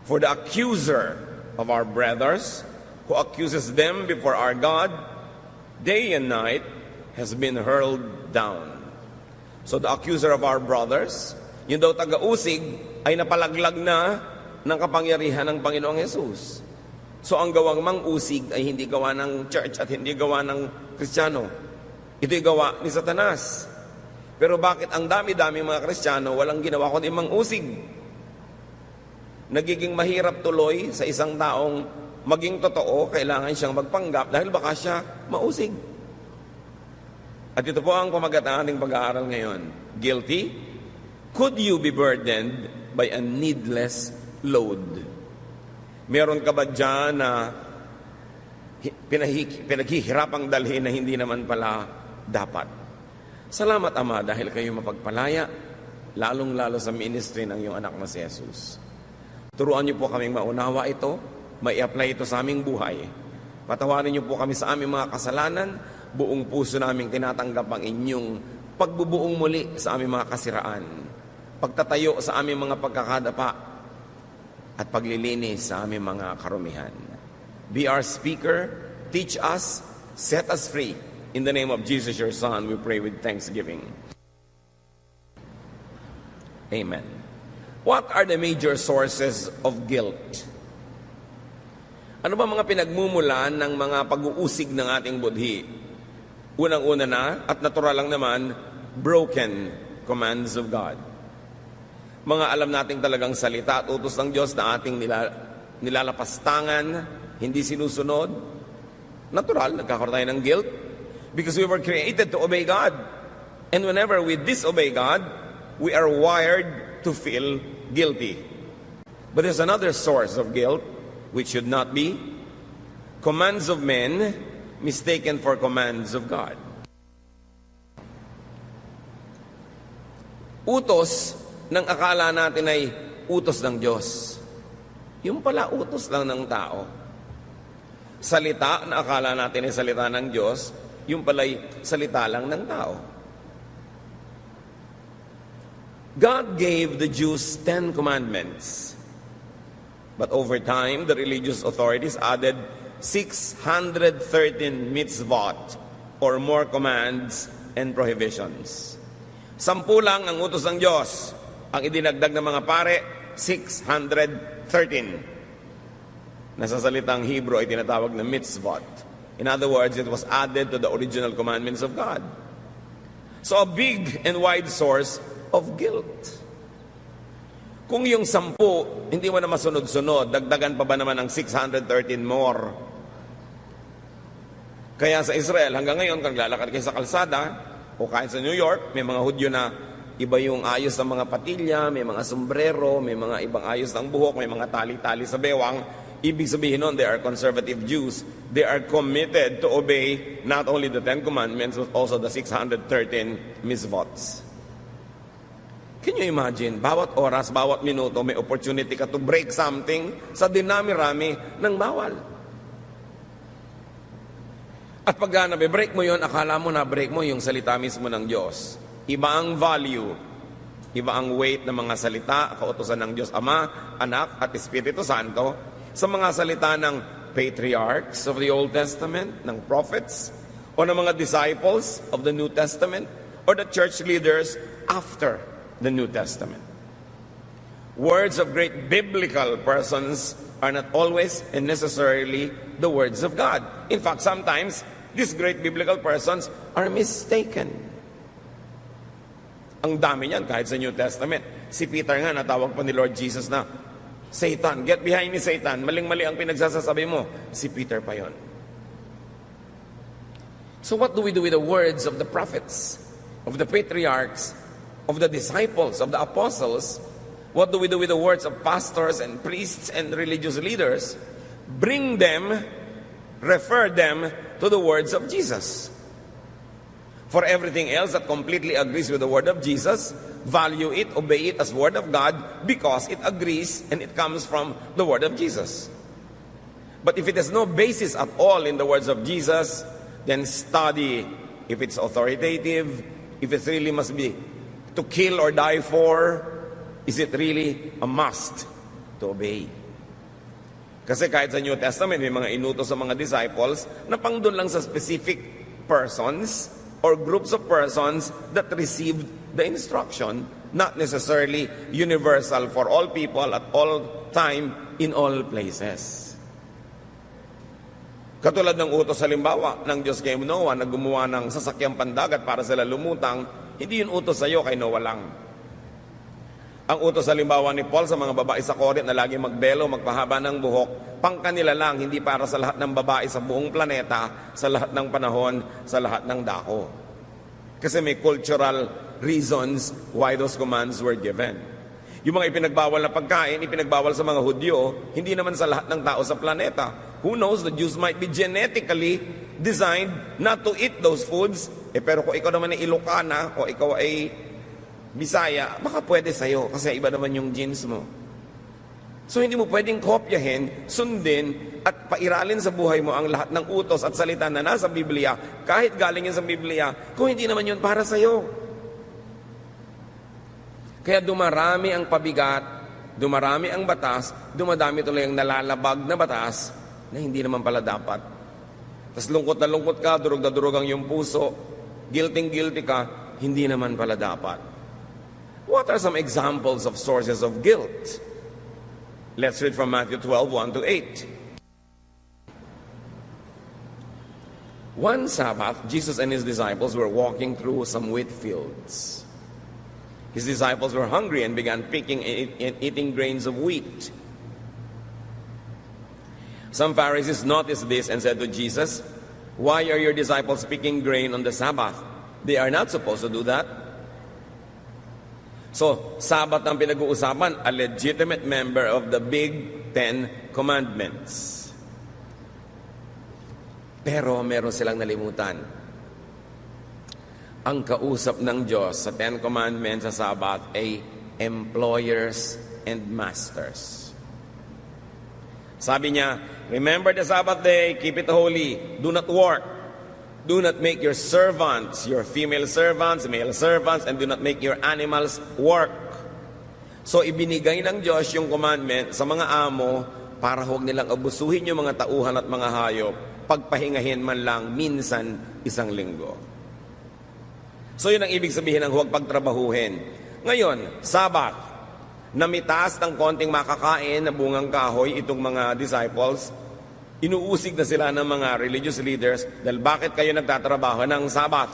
For the accuser of our brothers, who accuses them before our God, day and night, has been hurled down. So the accuser of our brothers, yung daw taga-usig, ay napalaglag na ng kapangyarihan ng Panginoong Jesus. So ang gawang mang-usig ay hindi gawa ng church at hindi gawa ng Kristiyano. Ito'y gawa ni Satanas. Pero bakit ang dami-dami mga Kristiyano walang ginawa kundi mang-usig? Nagiging mahirap tuloy sa isang taong maging totoo, kailangan siyang magpanggap dahil baka siya mausig. At ito po ang pamagat ng ating pag-aaral ngayon. Guilty? Could you be burdened by a needless load? Meron ka ba dyan na pinaghihirapang dalhin na hindi naman pala dapat? Salamat, Ama, dahil kayo mapagpalaya, lalong-lalo sa ministry ng iyong anak na si Jesus. Turuan niyo po kaming maunawa ito, mai-apply ito sa aming buhay. Patawarin niyo po kami sa aming mga kasalanan, buong puso naming tinatanggap ang inyong pagbubuong muli sa aming mga kasiraan, pagtatayo sa aming mga pagkakadapa, at paglilinis sa aming mga karumihan. Be our speaker, teach us, set us free. In the name of Jesus, your Son, we pray with thanksgiving. Amen. What are the major sources of guilt? Ano ba mga pinagmumulan ng mga pag-uusig ng ating budhi? Unang-una na, at natural lang naman, broken commands of God. Mga alam nating talagang salita at utos ng Diyos na ating nilalapastangan, hindi sinusunod. Natural, nagkakaroon tayo ng guilt because we were created to obey God. And whenever we disobey God, we are wired to feel guilty. But there's another source of guilt, which should not be commands of men mistaken for commands of God. Utos ng akala natin ay utos ng Diyos. Yung pala utos lang ng tao. Salita na akala natin ay salita ng Diyos, yung pala'y salita lang ng tao. God gave the Jews 10 commandments. But over time, the religious authorities added 613 mitzvot or more commands and prohibitions. 10 lang ang utos ng Diyos. Ang idinagdag ng mga pare, 613. Nasa salitang Hebrew ay tinatawag na mitzvot. In other words, it was added to the original commandments of God. So a big and wide source of guilt. Kung yung 10, hindi mo na masunod-sunod, dagdagan pa ba naman ng 613 more? Kaya sa Israel, hanggang ngayon, kung lalakad kayo sa kalsada, o kahit sa New York, may mga Hudyo na iba yung ayos ng mga patilya, may mga sombrero, may mga ibang ayos ng buhok, may mga tali-tali sa bewang. Ibig sabihin nun, they are conservative Jews. They are committed to obey not only the 10 commandments, but also the 613 mitzvots. Can you imagine, bawat oras, bawat minuto, may opportunity ka to break something sa dinami-rami ng bawal. At pag nabe-break mo yon, akala mo na-break mo yung salita mismo ng Diyos. Iba ang value, iba ang weight ng mga salita, kautusan ng Diyos Ama, Anak, at Espiritu Santo sa mga salita ng patriarchs of the Old Testament, ng prophets, o ng mga disciples of the New Testament, or the church leaders after the New Testament. Words of great biblical persons are not always and necessarily the words of God. In fact, sometimes these great biblical persons are mistaken. Ang dami niyan kahit sa New Testament. Si Peter nga natawag pa ni Lord Jesus na, Satan, get behind me, Satan. Maling-mali ang pinagsasasabi mo. Si Peter pa yon. So what do we do with the words of the prophets, of the patriarchs, of the disciples, of the apostles? What do we do with the words of pastors and priests and religious leaders? Bring them, refer them to the words of Jesus. For everything else that completely agrees with the word of Jesus, value it, obey it as word of God because it agrees and it comes from the word of Jesus. But if it has no basis at all in the words of Jesus, then study if it's authoritative, if it really must be to kill or die for, is it really a must to obey? Kasi kahit sa New Testament, may mga inutos sa mga disciples na pang doon lang sa specific persons or groups of persons that received the instruction, not necessarily universal for all people at all time in all places. Katulad ng utos halimbawa ng Diyos kay Noah na gumawa ng sasakyang pandagat para sila lumutang, hindi yun utos sa iyo, kay Noah lang. Ang utos halimbawa ni Paul sa mga babae sa Corinth na lagi magbelo, magpahaba ng buhok, pang kanila lang, hindi para sa lahat ng babae sa buong planeta, sa lahat ng panahon, sa lahat ng dako. Kasi may cultural reasons why those commands were given. Yung mga ipinagbawal na pagkain, ipinagbawal sa mga Hudyo, hindi naman sa lahat ng tao sa planeta. Who knows, the Jews might be genetically designed not to eat those foods. Pero kung ikaw naman ay Ilocana o ikaw ay Bisaya, baka pwede sa'yo kasi iba naman yung genes mo. So hindi mo pwedeng kopyahin, sundin, at pairalin sa buhay mo ang lahat ng utos at salita na nasa Biblia, kahit galing yan sa Biblia, kung hindi naman yun para sa'yo. Kaya dumarami ang pabigat, dumarami ang batas, dumadami tuloy ang nalalabag na batas na hindi naman pala dapat. Tapos lungkot na lungkot ka, durog na durog ang iyong puso, guilty ka, hindi naman pala dapat. What are some examples of sources of guilt? Let's read from Matthew 12, 1 to 8. One Sabbath, Jesus and his disciples were walking through some wheat fields. His disciples were hungry and began picking and eating grains of wheat. Some Pharisees noticed this and said to Jesus, "Why are your disciples picking grain on the Sabbath? They are not supposed to do that." So, Sabbath ang pinag-uusapan, a legitimate member of the Big Ten Commandments. Pero meron silang nalimutan. Ang kausap ng Diyos sa Ten Commandments sa Sabbath ay employers and masters. Sabi niya, remember the Sabbath day, keep it holy, do not work. Do not make your servants, your female servants, male servants, and do not make your animals work. So ibinigay ng Diyos yung commandment sa mga amo para huwag nilang abusuhin yung mga tauhan at mga hayop, pagpahingahin man lang minsan isang linggo. So yun ang ibig sabihin ng huwag pagtrabahuhin. Ngayon, Sabbath, namitaas ng konting makakain na bungang kahoy itong mga disciples. Inuusig na sila ng mga religious leaders dahil bakit kayo nagtatrabaho ng Sabbath?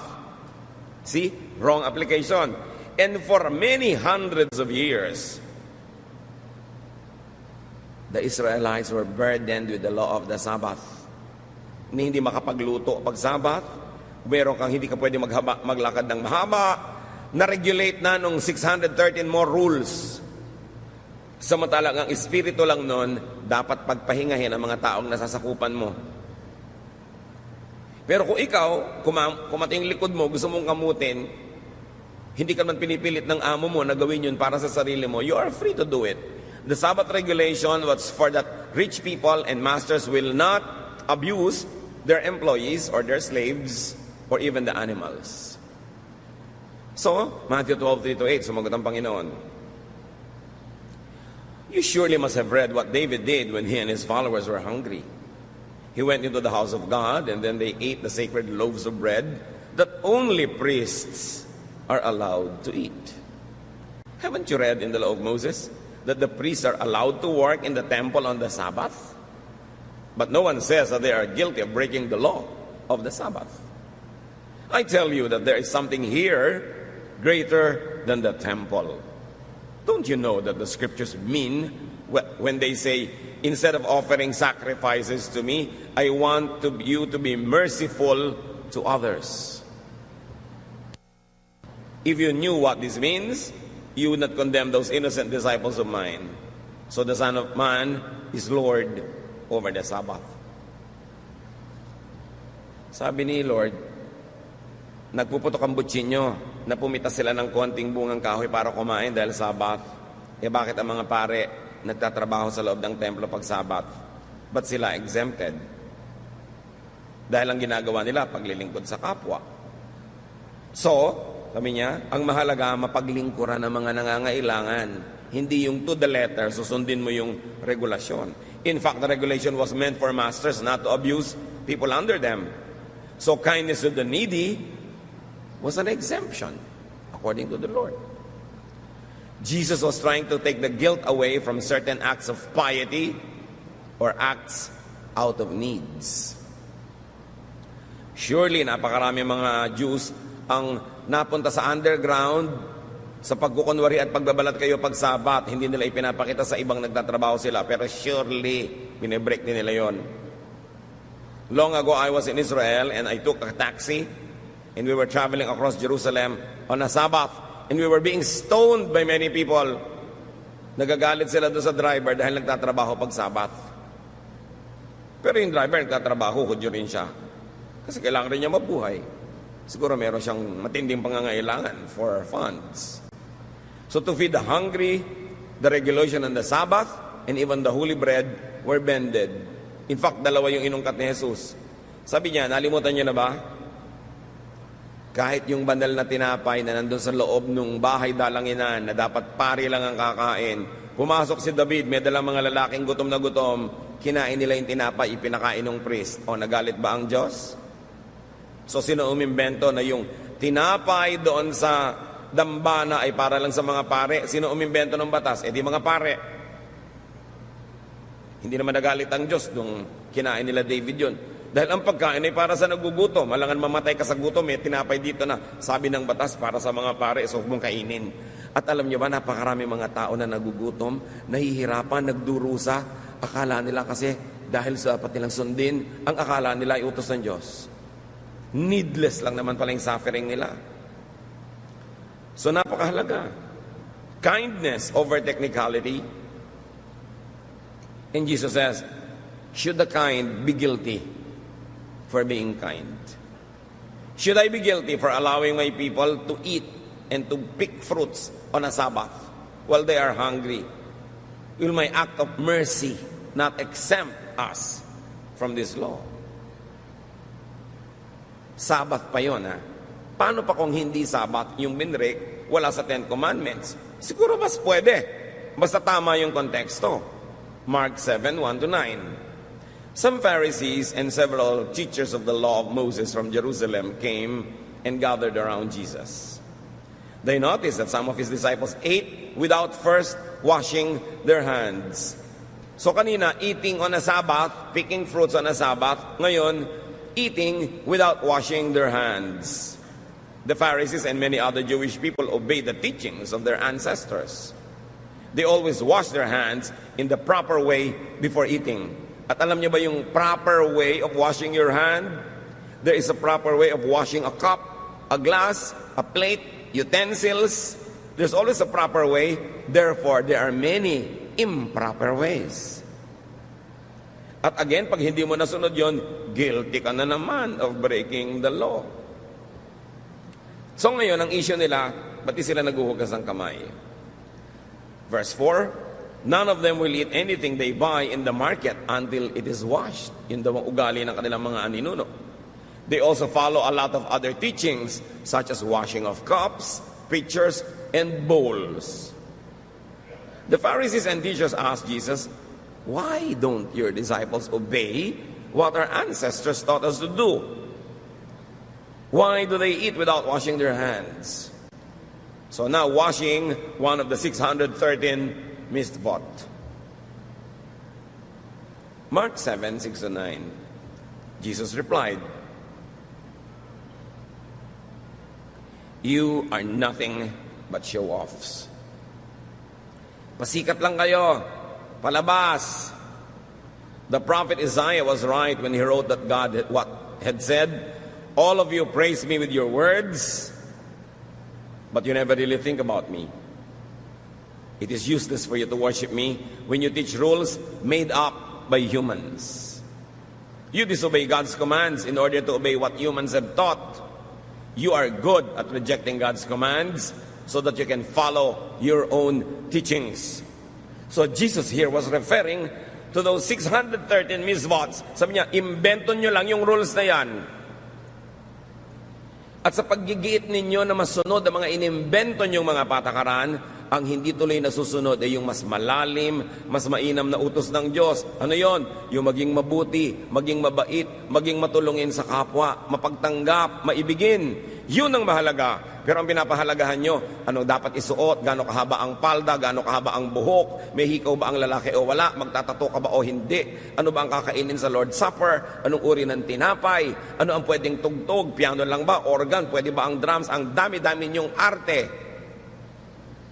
See? Wrong application. And for many hundreds of years, the Israelites were burdened with the law of the Sabbath. Hindi makapagluto pag Sabbath, meron kang hindi ka pwede maglakad ng mahaba, na-regulate na nung 613 more rules. Samantalang ang espiritu lang nun, dapat pagpahingahin ang mga taong nasasakupan mo. Pero kung ikaw, kumating likod mo, gusto mong kamutin, hindi ka man pinipilit ng amo mo na gawin yun para sa sarili mo, you are free to do it. The Sabbath regulation was for that rich people and masters will not abuse their employees or their slaves or even the animals. So, Matthew 12:3-8, sumagot ang Panginoon. You surely must have read what David did when he and his followers were hungry. He went into the house of God and then they ate the sacred loaves of bread that only priests are allowed to eat. Haven't you read in the law of Moses that the priests are allowed to work in the temple on the Sabbath? But no one says that they are guilty of breaking the law of the Sabbath. I tell you that there is something here greater than the temple. Don't you know that the scriptures mean when they say, instead of offering sacrifices to me, I want you to be merciful to others. If you knew what this means, you would not condemn those innocent disciples of mine. So the Son of Man is Lord over the Sabbath. Sabi ni Lord, nagpuputok ang butsinyo na pumitas sila ng konting bungang kahoy para kumain dahil Sabbath. Bakit ang mga pare nagtatrabaho sa loob ng templo pag Sabbath? Ba't sila exempted? Dahil ang ginagawa nila, paglilingkod sa kapwa. So, sabi niya, ang mahalaga, mapaglingkuran ng mga nangangailangan. Hindi yung to the letter, susundin mo yung regulasyon. In fact, the regulation was meant for masters not to abuse people under them. So kindness to the needy was an exemption, according to the Lord. Jesus was trying to take the guilt away from certain acts of piety or acts out of needs. Surely, napakarami mga Jews ang napunta sa underground sa pagkukunwari at pagbabalat kayo pag Sabat. Hindi nila ipinapakita sa ibang nagtatrabaho sila. Pero surely, binibreak din nila yon. Long ago, I was in Israel and I took a taxi and we were traveling across Jerusalem on a Sabbath. And we were being stoned by many people. Nagagalit sila doon sa driver dahil nagtatrabaho pag Sabat. Pero yung driver nagtatrabaho, hudyo rin siya. Kasi kailangan rin niya mabuhay. Siguro meron siyang matinding pangangailangan for funds. So to feed the hungry, the regulation on the Sabbath, and even the holy bread were bended. In fact, dalawa yung inungkat ni Jesus. Sabi niya, nalimutan niyo na ba? Kahit yung banal na tinapay na nandun sa loob ng bahay dalanginan na dapat pari lang ang kakain, pumasok si David, may dalang mga lalaking gutom na gutom, kinain nila yung tinapay, ipinakain ng priest. O, nagalit ba ang Diyos? So, sino umimbento na yung tinapay doon sa dambana ay para lang sa mga pare? Sino umimbento ng batas? Eh di mga pare. Hindi naman nagalit ang Diyos nung kinain nila David yun. Dahil ang pagkain ay para sa nagugutom. Malangan mamatay ka sa gutom, tinapay dito na. Sabi ng batas, para sa mga pare, so huwag mong kainin. At alam niyo ba, napakarami mga tao na nagugutom, nahihirapan, nagdurusa. Akala nila kasi, dahil sa dapat nilang sundin, ang akala nila ay utos ng Diyos. Needless lang naman pala yung suffering nila. So napakahalaga. Kindness over technicality. And Jesus says, should the kind be guilty for being kind? Should I be guilty for allowing my people to eat and to pick fruits on a Sabbath while they are hungry? Will my act of mercy not exempt us from this law? Sabbath pa yun, ha? Paano pa kung hindi Sabbath yung binrek, wala sa Ten Commandments? Siguro mas pwede. Basta tama yung konteksto. Mark 7:1-9. Some Pharisees and several teachers of the law of Moses from Jerusalem came and gathered around Jesus. They noticed that some of his disciples ate without first washing their hands. So kanina, eating on a Sabbath, picking fruits on a Sabbath. Ngayon, eating without washing their hands. The Pharisees and many other Jewish people obeyed the teachings of their ancestors. They always wash their hands in the proper way before eating. At alam niyo ba yung proper way of washing your hand? There is a proper way of washing a cup, a glass, a plate, utensils. There's always a proper way. Therefore, there are many improper ways. At again, pag hindi mo nasunod yon, guilty ka na naman of breaking the law. So ngayon, ang issue nila, pati sila naguhugas ng kamay. Verse 4, none of them will eat anything they buy in the market until it is washed. Yun daw ang ugali ng kanilang mga aninuno. They also follow a lot of other teachings such as washing of cups, pitchers, and bowls. The Pharisees and teachers asked Jesus, why don't your disciples obey what our ancestors taught us to do? Why do they eat without washing their hands? So now washing one of the 613 mitzvot. Mark 7:6-9. Jesus replied, you are nothing but show-offs. Pasikat lang kayo, palabas. The prophet Isaiah was right when he wrote that God had said, all of you praise me with your words, but you never really think about me. It is useless for you to worship me when you teach rules made up by humans. You disobey God's commands in order to obey what humans have taught. You are good at rejecting God's commands so that you can follow your own teachings. So Jesus here was referring to those 613 mitzvots. Sabi niya, imbento nyo lang yung rules na yan. At sa paggigiit ninyo na masunod ang mga inimbento nyong mga patakaran, ang hindi tuloy nasusunod ay yung mas malalim, mas mainam na utos ng Diyos. Ano yon? Yung maging mabuti, maging mabait, maging matulungin sa kapwa, mapagtanggap, maibigin. Yun ang mahalaga. Pero ang pinapahalagahan nyo, ano dapat isuot, gaano kahaba ang palda, gaano kahaba ang buhok, may hikaw ba ang lalaki o wala, magtatato ka ba o hindi, ano ba ang kakainin sa Lord's Supper, anong uri ng tinapay, ano ang pwedeng tugtog, piano lang ba, organ, pwede ba ang drums, ang dami-dami nyong arte.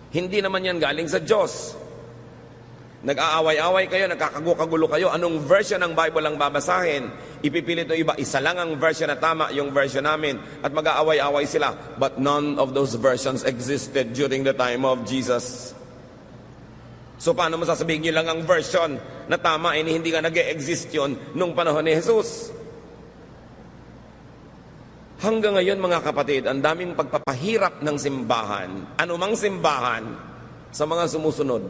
Hindi naman yan galing sa Diyos. Nag-aaway-away kayo, nagkakagulo kayo, anong version ng Bible ang babasahin? Ipipilit ng iba, isa lang ang version na tama, yung version namin, at mag-aaway-away sila. But none of those versions existed during the time of Jesus. So paano mo sasabihin nyo lang ang version na tama, hindi ka nag-e-exist yun nung panahon ni Jesus? Hanggang ngayon mga kapatid, ang daming pagpapahirap ng simbahan, anumang simbahan, sa mga sumusunod.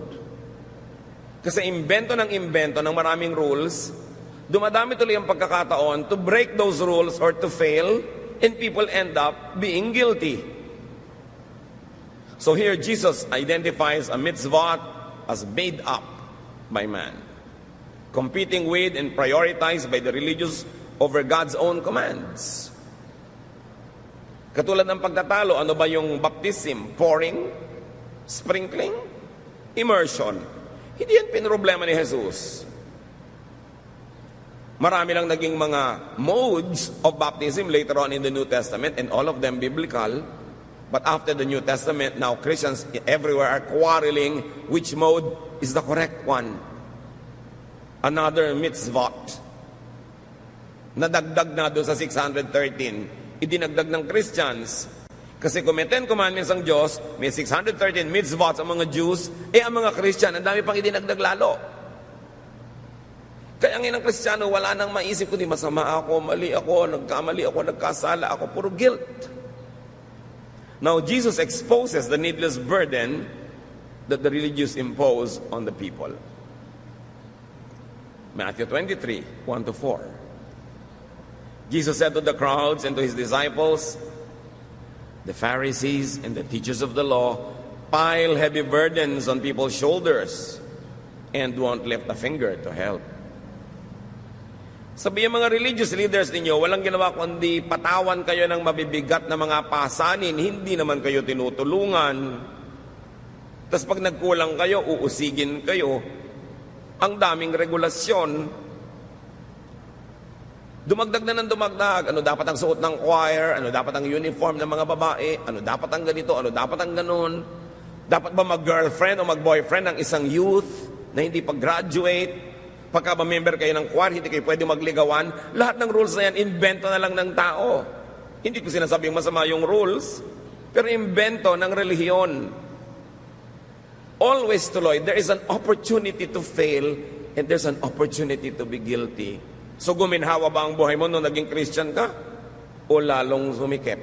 Kasi imbento ng maraming rules, dumadami tuloy ang pagkakataon to break those rules or to fail, and people end up being guilty. So here Jesus identifies a mitzvah as made up by man, competing with and prioritized by the religious over God's own commands. Katulad ng pagtatalo, ano ba yung baptism? Pouring? Sprinkling? Immersion? Hindi yan pinroblema ni Jesus. Marami lang naging mga modes of baptism later on in the New Testament, and all of them biblical. But after the New Testament, now Christians everywhere are quarreling which mode is the correct one. Another mitzvah. Nadagdag na doon sa 613. Idinagdag ng Christians. Kasi kung may 10 commandments ang Diyos, may 613 mitzvahs ang mga Jews, ang mga Christian, ang dami pang idinagdag lalo. Kaya ngayon ang Kristiyano, wala nang maisip kundi masama ako, mali ako, nagkamali ako, nagkasala ako, puro guilt. Now, Jesus exposes the needless burden that the religious impose on the people. Matthew 23, 1-4. Jesus said to the crowds and to his disciples, the Pharisees and the teachers of the law pile heavy burdens on people's shoulders and won't lift a finger to help. Sabi yung mga religious leaders ninyo, walang ginawa kundi patawan kayo ng mabibigat na mga pasanin, hindi naman kayo tinutulungan. Tapos pag nagkulang kayo, uusigin kayo. Ang daming regulasyon. Dumagdag na ng dumagdag. Ano dapat ang suot ng choir? Ano dapat ang uniform ng mga babae? Ano dapat ang ganito? Ano dapat ang ganon? Dapat ba mag-girlfriend o mag-boyfriend ang isang youth na hindi pag-graduate? Pagka ba-member kayo ng choir, hindi kayo pwede magligawan. Lahat ng rules na yan, invento na lang ng tao. Hindi ko sinasabing masama yung rules, pero invento ng relihiyon. Always tuloy, there is an opportunity to fail and there's an opportunity to be guilty. So guminhawa ba ang buhay mo nung naging Christian ka? O lalong sumikip?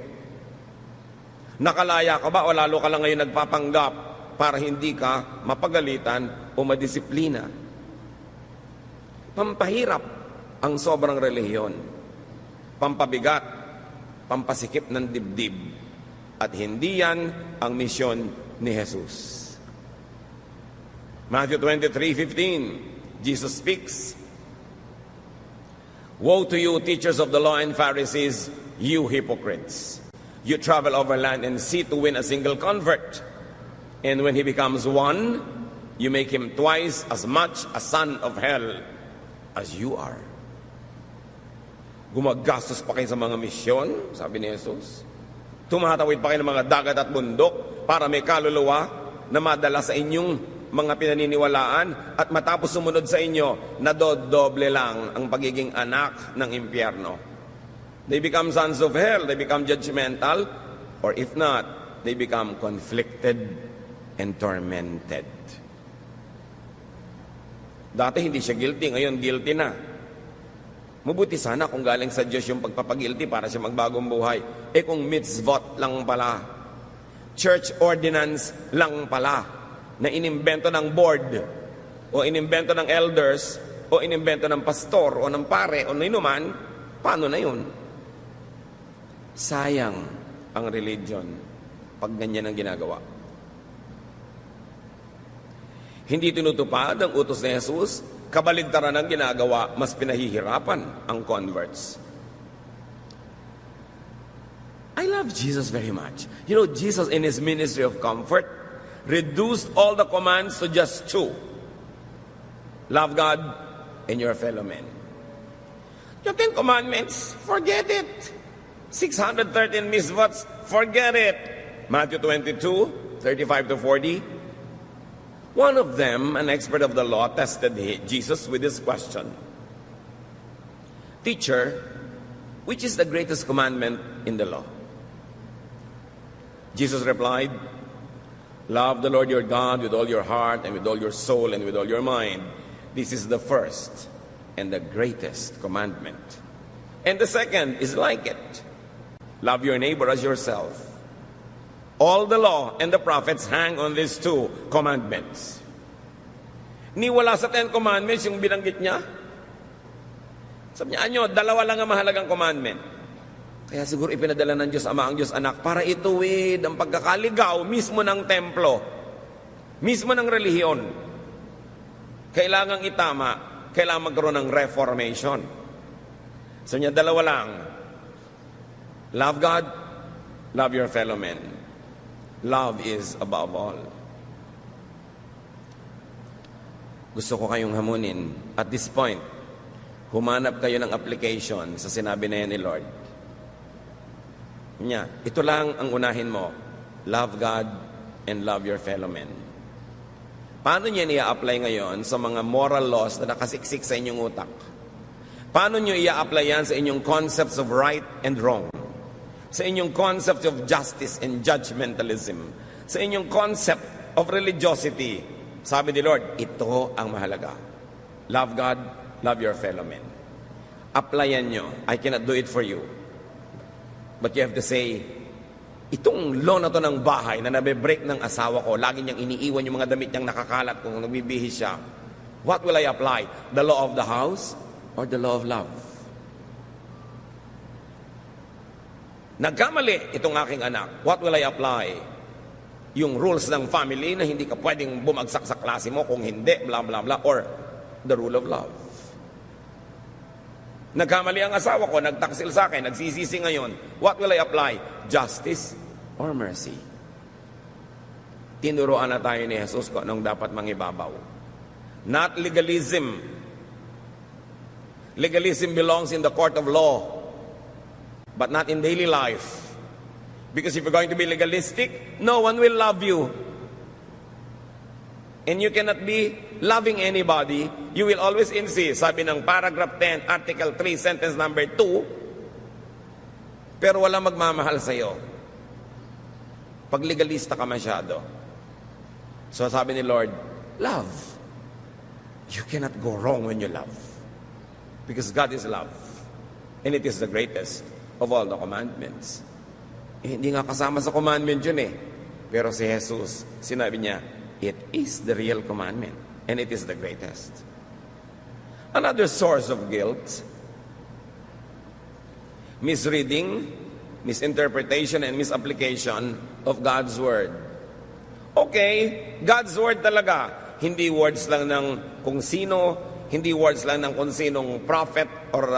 Nakalaya ka ba o lalo ka lang ngayon nagpapanggap para hindi ka mapagalitan o madisiplina? Pampahirap ang sobrang relihiyon. Pampabigat, pampasikip ng dibdib. At hindi yan ang misyon ni Jesus. Matthew 23:15, Jesus speaks, woe to you, teachers of the law and Pharisees, you hypocrites! You travel over land and sea to win a single convert. And when he becomes one, you make him twice as much a son of hell as you are. Gumagastos pa kayo sa mga misyon, sabi ni Jesus. Tumatawid pa kayo ng mga dagat at bundok para may kaluluwa na madala sa inyong mga pinaniniwalaan at matapos sumunod sa inyo, nadodoble lang ang pagiging anak ng impyerno. They become sons of hell, they become judgmental, or if not, they become conflicted and tormented. Dati hindi siya guilty, ngayon guilty na. Mabuti sana kung galing sa Diyos yung pagpapagilty para siya magbagong buhay. Kung mitzvot lang pala, church ordinance lang pala, na inimbento ng board, o inimbento ng elders, o inimbento ng pastor, o ng pare, o ninuman, paano na yun? Sayang ang religion pag ganyan ang ginagawa. Hindi tinutupad ang utos ni Jesus, kabaligtaran ang ginagawa, mas pinahihirapan ang converts. I love Jesus very much. You know, Jesus in His ministry of comfort reduced all the commands to just two. Love God and your fellow men. Yung 10 commandments, forget it. 613 mitzvahs, forget it. Matthew 22, 35 to 40. One of them, an expert of the law, tested Jesus with this question. Teacher, which is the greatest commandment in the law? Jesus replied, love the Lord your God with all your heart and with all your soul and with all your mind. This is the first and the greatest commandment. And the second is like it. Love your neighbor as yourself. All the law and the prophets hang on these two commandments. Ni wala sa 10 commandments yung binanggit niya. Sabi niya, dalawa lang ang mahalagang commandment. Kaya siguro ipinadala ng Diyos Ama ang Diyos Anak para ituwid ang pagkakaligaw mismo ng templo, mismo ng relihiyon. Kailangang itama, kailangan magkaroon ng reformation. Sabi niya, dalawa lang. Love God, love your fellow men. Love is above all. Gusto ko kayong hamunin. At this point, humanap kayo ng application sa sinabi na yan ni Lord. Ito lang ang unahin mo. Love God and love your fellow men. Paano niya i-apply ngayon sa mga moral laws na nakasiksik sa inyong utak? Paano niyo i-apply yan sa inyong concepts of right and wrong? Sa inyong concept of justice and judgmentalism, sa inyong concept of religiosity. Sabi ni Lord, ito ang mahalaga. Love God, love your fellow men. Applyan nyo. I cannot do it for you. But you have to say, itong law na to ng bahay na nabe-break ng asawa ko, lagi niyang iniiwan yung mga damit niyang nakakalat kung nagbibihis siya. What will I apply? The law of the house or the law of love? Nagkamali itong aking anak. What will I apply? Yung rules ng family na hindi ka pwedeng bumagsak sa klase mo kung hindi, blah, blah, blah. Or the rule of love. Nagkamali ang asawa ko, nagtaksil sa akin, nagsisisi ngayon. What will I apply? Justice or mercy? Tinuruan na tayo ni Jesus kung anong dapat mangibabaw. Not legalism. Legalism belongs in the court of law, but not in daily life. Because if you're going to be legalistic, no one will love you. And you cannot be loving anybody. You will always insist. Sabi ng paragraph 10, article 3, sentence number 2, pero walang magmamahal sa'yo. Pag legalista ka masyado. So sabi ni Lord, love. You cannot go wrong when you love. Because God is love. And it is the greatest of all the commandments. Hindi nga kasama sa commandment yun eh. Pero si Jesus, sinabi niya, it is the real commandment. And it is the greatest. Another source of guilt, misreading, misinterpretation, and misapplication of God's Word. Okay, God's Word talaga. Hindi words lang ng kung sino, hindi words lang ng kung sinong prophet or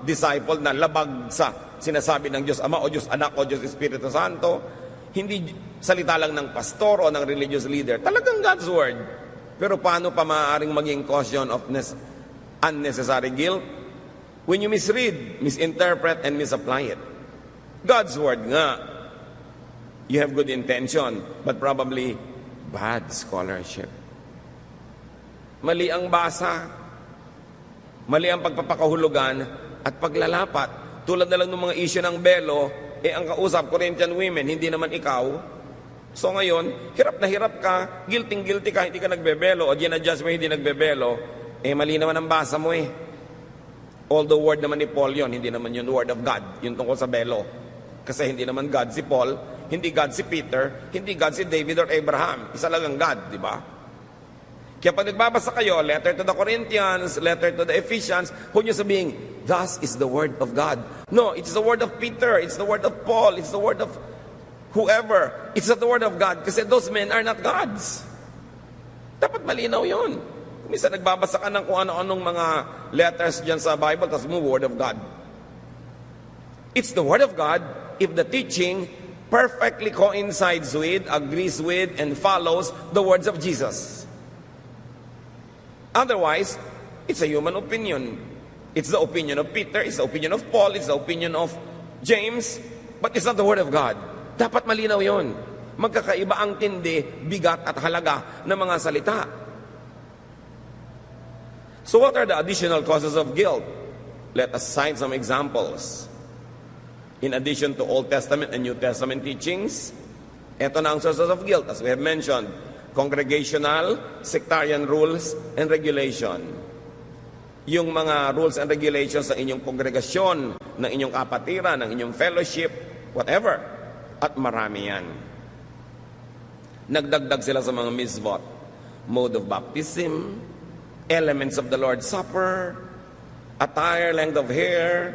disciple na labag sa sinasabi ng Diyos Ama o Diyos Anak o Diyos Espiritu Santo. Hindi salita lang ng pastor o ng religious leader. Talagang God's Word. Pero paano pa maaaring maging caution of unnecessary guilt? When you misread, misinterpret, and misapply it. God's Word nga. You have good intention, but probably bad scholarship. Mali ang basa. Mali ang pagpapakahulugan at paglalapat. Tulad na lang ng mga issue ng belo, ang kausap, Corinthian women, hindi naman ikaw. So ngayon, hirap na hirap ka, guilty ka, hindi ka nagbebelo, o ginadjust mo hindi nagbebelo, mali naman ang basa mo eh. Although word naman ni Paul yon, hindi naman yun word of God, yun tungkol sa belo. Kasi hindi naman God si Paul, hindi God si Peter, hindi God si David or Abraham. Isa lang ang God, di ba? Kaya pag nagbabasa kayo, letter to the Corinthians, letter to the Ephesians, huwag nyo sabihin, thus is the word of God. No, it's the word of Peter, it's the word of Paul, it's the word of whoever. It's not the word of God kasi those men are not gods. Dapat malinaw yun. Kung minsan nagbabasa ka ng kung ano-anong mga letters dyan sa Bible, tapos mo, Word of God. It's the Word of God if the teaching perfectly coincides with, agrees with, and follows the words of Jesus. Otherwise, it's a human opinion. It's the opinion of Peter, it's the opinion of Paul, it's the opinion of James, but it's not the Word of God. Dapat malinaw yon. Magkakaiba ang tindi, bigat at halaga ng mga salita. So what are the additional causes of guilt? Let us cite some examples. In addition to Old Testament and New Testament teachings, ito na ang sources of guilt, as we have mentioned: congregational, sectarian rules, and regulation. Yung mga rules and regulations ng inyong kongregasyon, ng inyong kapatiran, ng inyong fellowship, whatever. At marami yan. Nagdagdag sila sa mga misvot. Mode of baptism, elements of the Lord's Supper, attire, length of hair.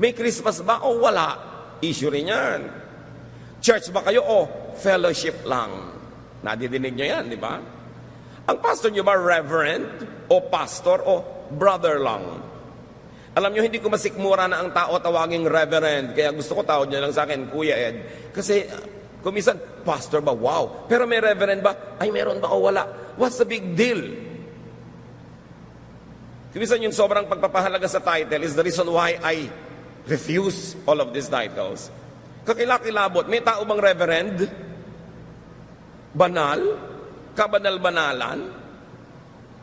May Christmas ba o wala? Issue rin yan. Church ba kayo o fellowship lang? Nadidinig nyo yan, di ba? Ang pastor nyo ba reverend o pastor o brother lang? Alam nyo, hindi ko masikmura na ang tao tawaging reverend. Kaya gusto ko tawag nyo lang sa akin, Kuya Ed. Kasi kung minsan, pastor ba? Wow. Pero may reverend ba? Ay, meron ba o wala? What's the big deal? Kung minsan yung sobrang pagpapahalaga sa title is the reason why I refuse all of these titles. Kakilakilabot, may tao bang reverend? Banal? Kabanal-banalan?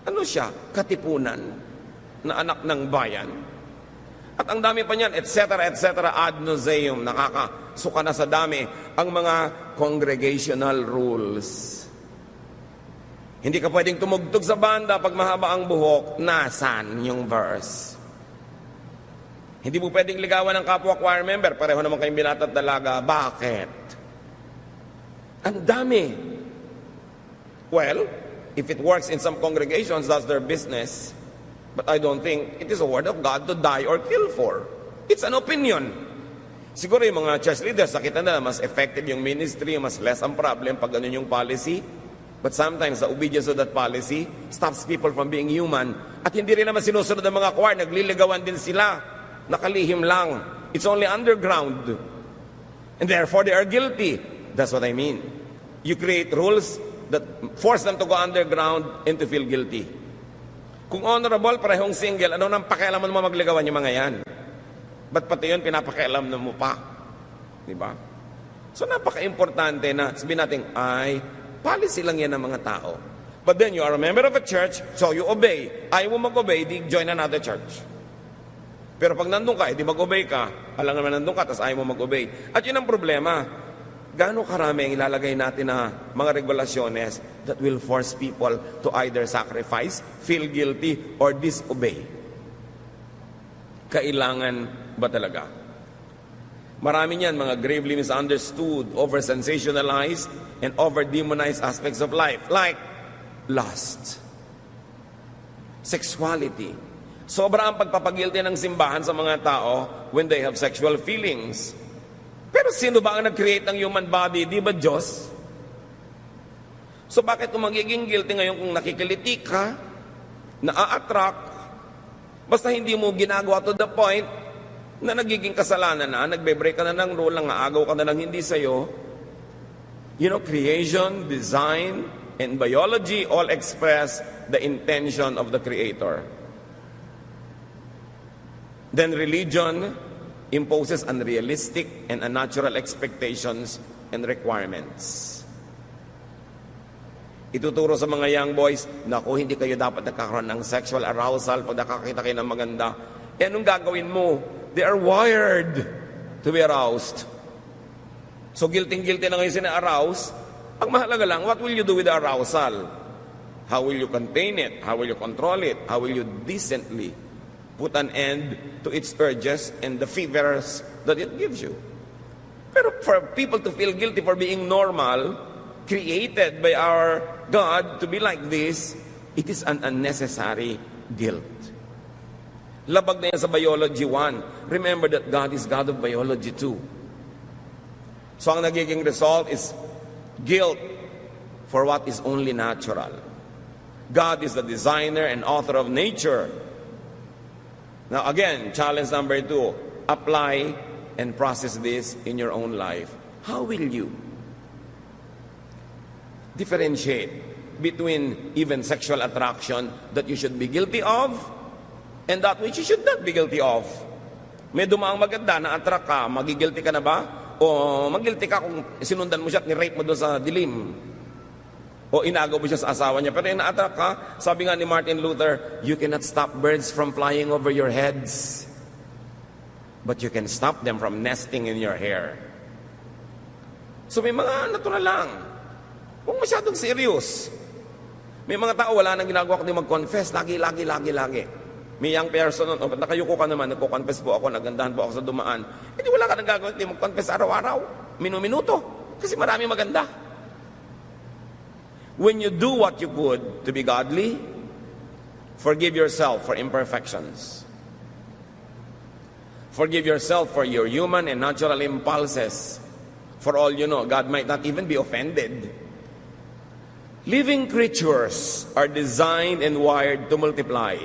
Ano siya? Katipunan na anak ng bayan? At ang dami pa niyan, etc., ad nauseam, nakakasuka na sa dami ang mga congregational rules. Hindi ka pwedeng tumugtog sa banda pag mahaba ang buhok. Nasaan yung verse? Hindi mo pwedeng ligawan ng kapwa choir member. Pareho naman kayong binata at dalaga. Bakit? Ang dami. Well, if it works in some congregations, that's their business. But I don't think it is a word of God to die or kill for. It's an opinion. Siguro yung mga church leaders, nakita na mas effective yung ministry, mas less ang problem pag ganun yung policy. But sometimes the obedience of that policy stops people from being human. At hindi rin naman sinusunod ng mga choir, nagliligawan din sila. Nakalihim lang. It's only underground. And therefore they are guilty. That's what I mean. You create rules that force them to go underground and to feel guilty. Kung honorable, parehong single, ano nang pakialaman mo magligawan yung mga yan? Ba't pati yun pinapakialam na mo pa? Diba? So napaka-importante na sabihin natin, ay, policy lang yan ng mga tao. But then you are a member of a church, so you obey. Ayaw mo mag-obey, di join another church. Pero pag nandun ka, di mag-obey ka, alam naman nandun ka, tapos ayaw mo mag-obey. At yun ang problema. Gaano karami ang ilalagay natin na mga regulasyones that will force people to either sacrifice, feel guilty, or disobey? Kailangan ba talaga? Marami niyan mga gravely misunderstood, over-sensationalized, and over-demonized aspects of life. Like lust, sexuality. Sobra ang pagpapagilty ng simbahan sa mga tao when they have sexual feelings. Pero sino ba ang nag-create ng human body? Di ba Diyos? So bakit kung magiging guilty ngayon kung nakikiliti ka, na-attract, basta hindi mo ginagawa to the point na nagiging kasalanan na, nagbe-break ka na ng rule, nangaagaw ka na ng hindi sa'yo. You know, creation, design, and biology all express the intention of the Creator. Then religion imposes unrealistic and unnatural expectations and requirements. Ituturo sa mga young boys, naku, hindi kayo dapat nagkakaroon ng sexual arousal pag nakakita kayo ng maganda. Eh, anong gagawin mo? They are wired to be aroused. So, guilty na ngayon sina-arouse. Ang mahalaga lang, what will you do with the arousal? How will you contain it? How will you control it? How will you decently put an end to its urges and the fevers that it gives you? Pero for people to feel guilty for being normal, created by our God to be like this, it is an unnecessary guilt. Labag na yan sa Biology 1. Remember that God is God of Biology 2. So ang nagiging result is guilt for what is only natural. God is the designer and author of nature. Now again, challenge number 2, apply and process this in your own life. How will you differentiate between even sexual attraction that you should be guilty of and that which you should not be guilty of? May dumaang maganda, na-attract ka, magigilty ka na ba? O magilty ka kung sinundan mo siya at ni-rape mo doon sa dilim? O inagaw mo siya sa asawa niya? Pero yung na-attract ka, sabi nga ni Martin Luther, you cannot stop birds from flying over your heads, but you can stop them from nesting in your hair. So may mga natural lang. Huwag masyadong serious. May mga tao wala nang ginagawa kundi mag-confess. Lagi. May young person, nakayuko ka naman, nagko-confess po ako, nagandahan po ako sa dumaan. Hindi wala ka nang gagawin, hindi mag-confess araw-araw, minuminuto. Kasi marami maganda. When you do what you could to be godly, forgive yourself for imperfections. Forgive yourself for your human and natural impulses. For all you know, God might not even be offended. Living creatures are designed and wired to multiply.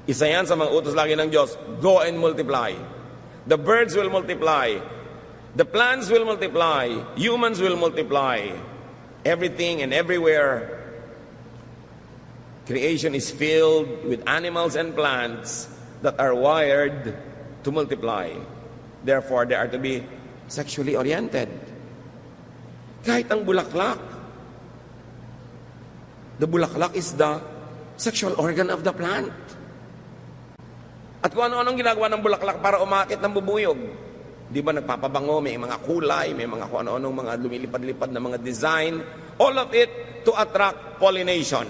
Isa yan sa mga utos lagi ng Diyos, go and multiply. The birds will multiply. The plants will multiply. Humans will multiply. Everything and everywhere, creation is filled with animals and plants that are wired to multiply. Therefore, they are to be sexually oriented. Kahit ang bulaklak, the bulaklak is the sexual organ of the plant. At kung ano-anong ginagawa ng bulaklak para umakit ng bubuyog. Di ba nagpapabango, may mga kulay, may mga kung ano-anong mga lumilipad-lipad na mga design. All of it to attract pollination.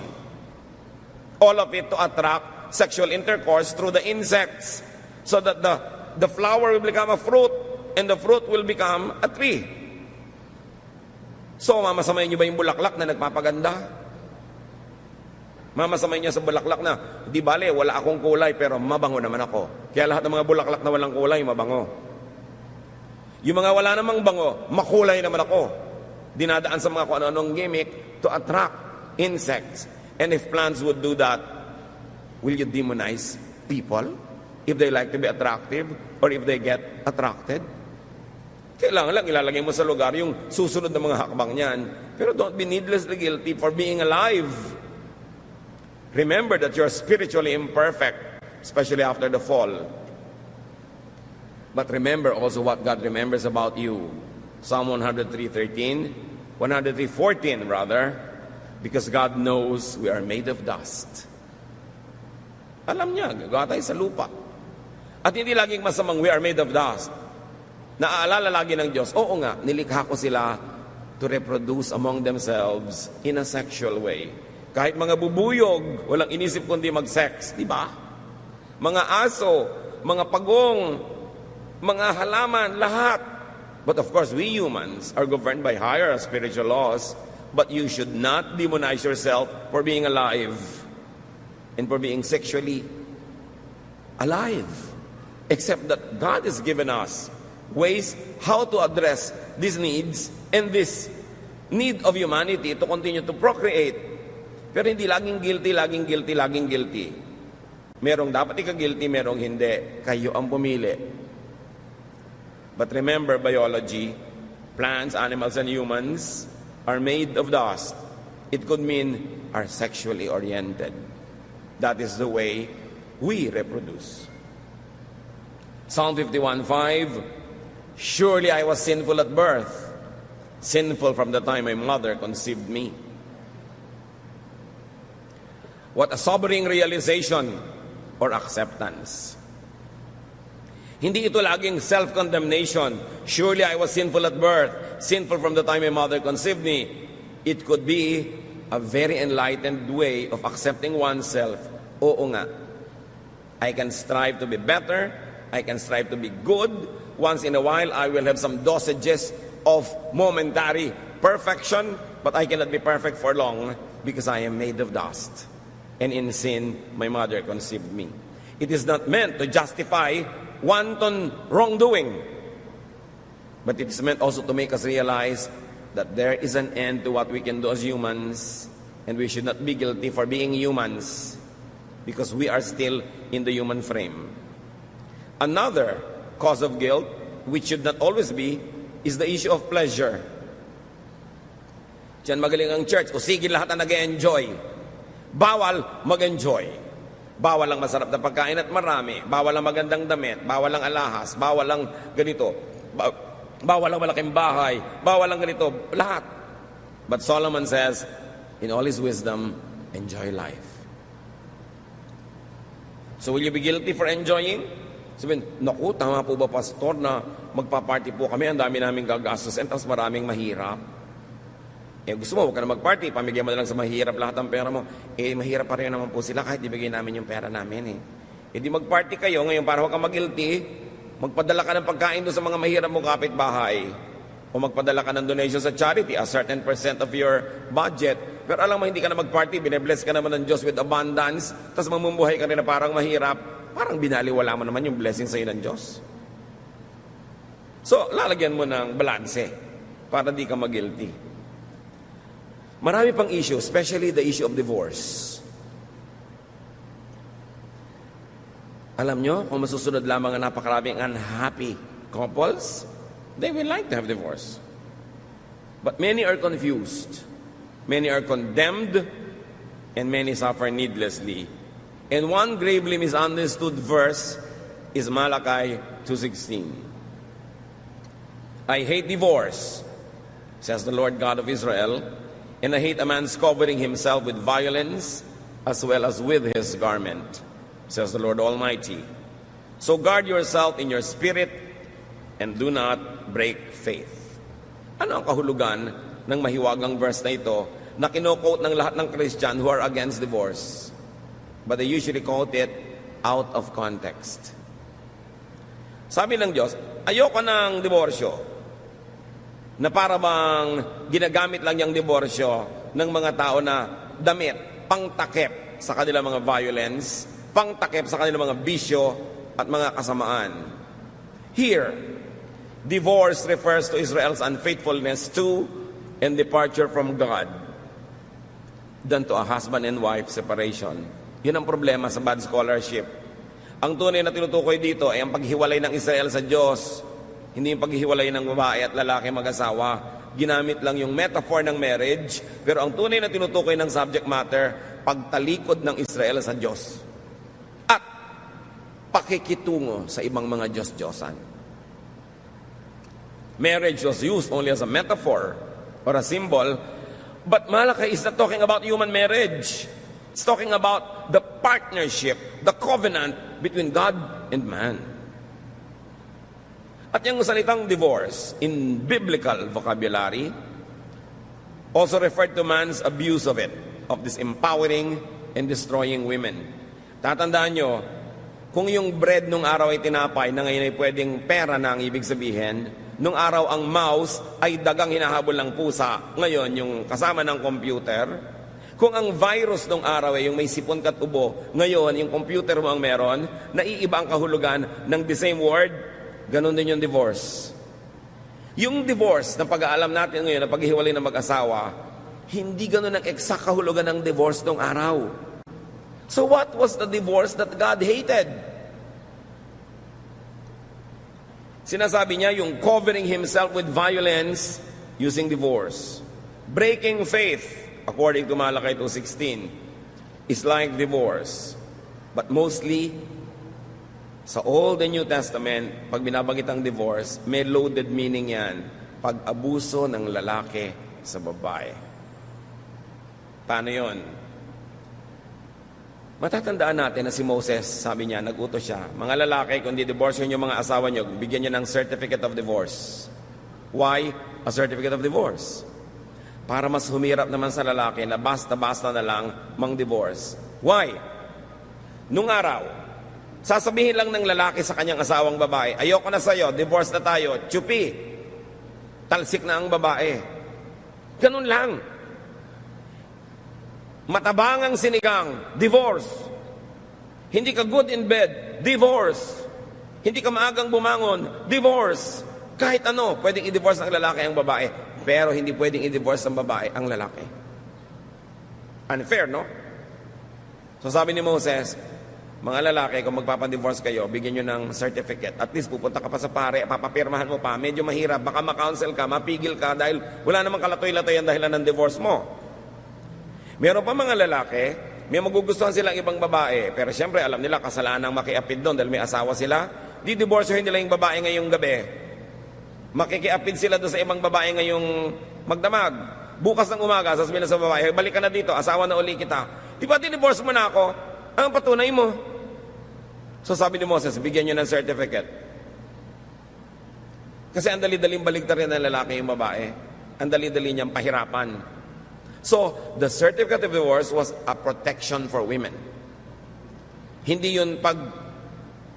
All of it to attract sexual intercourse through the insects. So that the flower will become a fruit and the fruit will become a tree. So, mamasamayin niyo ba yung bulaklak na nagpapaganda? Mamasamayin niyo sa bulaklak na, di bale, wala akong kulay pero mabango naman ako. Kaya lahat ng mga bulaklak na walang kulay, mabango. Yung mga wala namang bango, makulay naman ako. Dinadaan sa mga kung ano-anong gimmick to attract insects. And if plants would do that, will you demonize people if they like to be attractive or if they get attracted? Kailangan lang ilalagay mo sa lugar yung susunod na mga hakbang niyan. Pero don't be needlessly guilty for being alive. Remember that you're spiritually imperfect, especially after the fall. But remember also what God remembers about you. Psalm 103:13, 103:14 rather, because God knows we are made of dust. Alam niya, gagawa tayo sa lupa. At hindi laging masamang we are made of dust. Naaalala lagi ng Diyos, oo nga, nilikha ko sila to reproduce among themselves in a sexual way. Kahit mga bubuyog, walang inisip kundi mag-sex, di ba? Mga aso, mga pagong, mga halaman, lahat. But of course, we humans are governed by higher spiritual laws, but you should not demonize yourself for being alive and for being sexually alive. Except that God has given us ways how to address these needs and this need of humanity to continue to procreate. Pero hindi laging guilty. Merong dapat ika-guilty, merong hindi. Kayo ang pumili. But remember, biology, plants, animals, and humans are made of dust. It could mean are sexually oriented. That is the way we reproduce. Psalm 51:5, surely I was sinful at birth, sinful from the time my mother conceived me. What a sobering realization or acceptance. Hindi ito laging self-condemnation. Surely I was sinful at birth, sinful from the time my mother conceived me. It could be a very enlightened way of accepting oneself. Oo nga, I can strive to be better, I can strive to be good. Once in a while, I will have some dosages of momentary perfection, but I cannot be perfect for long because I am made of dust. And in sin, my mother conceived me. It is not meant to justify wanton wrongdoing, but it is meant also to make us realize that there is an end to what we can do as humans And we should not be guilty for being humans because we are still in the human frame. Another cause of guilt, which should not always be, is the issue of pleasure. Diyan magaling ang church, o sige lahat na nag-enjoy. Bawal mag-enjoy. Bawal ang masarap na pagkain at marami. Bawal ang magandang damit. Bawal ang alahas. Bawal ang ganito. Bawal ang malaking bahay. Bawal ang ganito. Lahat. But Solomon says, in all his wisdom, enjoy life. So will you be guilty for enjoying? Sabihin, naku, tama po ba pastor na magpa-party po kami, ang dami namin gagastos, and tapos maraming mahirap. Eh gusto mo, huwag ka na mag-party, pamigyan mo na lang sa mahirap lahat ng pera mo. Eh mahirap pa rin naman po sila kahit ibigay namin yung pera namin eh. Eh di mag-party kayo ngayon para huwag ka mag-guilty, magpadala ka ng pagkain doon sa mga mahirap mo kapitbahay. O magpadala ka ng donation sa charity, a certain % of your budget. Pero alam mo, hindi ka na mag-party, binebless ka naman ng Diyos with abundance, tapos mamumuhay ka rin na parang mahirap, parang binaliwala mo naman yung blessing sa'yo ng Diyos. So, lalagyan mo ng balanse para di ka mag-guilty. Marami pang issue, especially the issue of divorce. Alam nyo, kung masusunod lamang ang napakaraming unhappy couples, they will like to have divorce. But many are confused. Many are condemned, and many suffer needlessly. And one gravely misunderstood verse is Malachi 2:16. I hate divorce, says the Lord God of Israel, and I hate a man's covering himself with violence as well as with his garment, says the Lord Almighty. So guard yourself in your spirit and do not break faith. Ano ang kahulugan ng mahiwagang verse na ito na kino-quote ng lahat ng Christian who are against divorce? But they usually quote it out of context. Sabi ng Diyos, ayoko ng diborsyo na para bang ginagamit lang yung diborsyo ng mga tao na damit, pangtakip sa kanilang mga violence, pangtakip sa kanilang mga bisyo at mga kasamaan. Here, divorce refers to Israel's unfaithfulness to and departure from God than to a husband and wife separation. Yun ang problema sa bad scholarship. Ang tunay na tinutukoy dito ay ang paghiwalay ng Israel sa Diyos, hindi yung paghiwalay ng babae at lalaki mag-asawa. Ginamit lang yung metaphor ng marriage, pero ang tunay na tinutukoy ng subject matter, pagtalikod ng Israel sa Diyos at pakikitungo sa ibang mga Diyos-Diyosan. Marriage was used only as a metaphor or a symbol, but Malachi is not talking about human marriage. It's talking about the partnership, the covenant between God and man. At yung salitang divorce in biblical vocabulary also referred to man's abuse of it, of disempowering and destroying women. Tatandaan nyo, kung yung bread nung araw ay tinapay na ngayon ay pwedeng pera na ang ibig sabihin, nung araw ang mouse ay dagang hinahabol ng pusa, ngayon yung kasama ng computer. Kung ang virus nung araw ay yung may sipon kat ubo, ngayon yung computer mo ang meron, naiiba ang kahulugan ng the same word, ganun din yung divorce. Yung divorce na pag-aalam natin ngayon na paghihiwalay ng mag-asawa, hindi ganun ang exact kahulugan ng divorce nung araw. So what was the divorce that God hated? Sinasabi niya yung covering himself with violence using divorce. Breaking faith, according to Malachi 2:16, is like divorce. But mostly, sa Old and New Testament, pag binabanggit ang divorce, may loaded meaning yan. Pag-abuso ng lalaki sa babae. Paano yon? Matatandaan natin na si Moses, sabi niya, nag-utos siya, mga lalaki, kung di-divorce yung mga asawa niyo, bigyan niyo ng certificate of divorce. Why a certificate of divorce? Para mas humirap naman sa lalaki na basta-basta na lang mang-divorce. Why? Nung araw, sasabihin lang ng lalaki sa kanyang asawang babae, ayoko na sa'yo, divorce na tayo, tsupi. Talsik na ang babae. Ganun lang. Matabangang sinigang, divorce. Hindi ka good in bed, divorce. Hindi ka maagang bumangon, divorce. Kahit ano, pwedeng i-divorce ng lalaki ang babae, pero hindi pwedeng i-divorce ng babae ang lalaki. Unfair, no? So sabi ni Moses, mga lalaki, kung magpapadivorce kayo, bigyan nyo ng certificate. At least pupunta ka pa sa pare, papapirmahan mo pa. Medyo mahirap, baka ma-counsel ka, mapigil ka dahil wala namang kalatoy-latoy ang dahilan ng divorce mo. Meron pa mga lalaki, may magugustuhan silang ibang babae. Pero siyempre, alam nila, kasalanang makiapid doon dahil may asawa sila. Di-divorcehin nila yung babae ngayong gabi. Makikiapid sila doon sa ibang babae ngayong magdamag. Bukas ng umaga, sasabihin na sa babae, balik ka na dito, asawa na uli kita. Di ba di-divorce mo na ako? Ang patunay mo. So sabi ni Moses, bigyan nyo ng certificate. Kasi ang dali-daling baligtarin ng lalaki yung babae. Ang dali-dali niyang pahirapan. So, the certificate of divorce was a protection for women. Hindi yun pag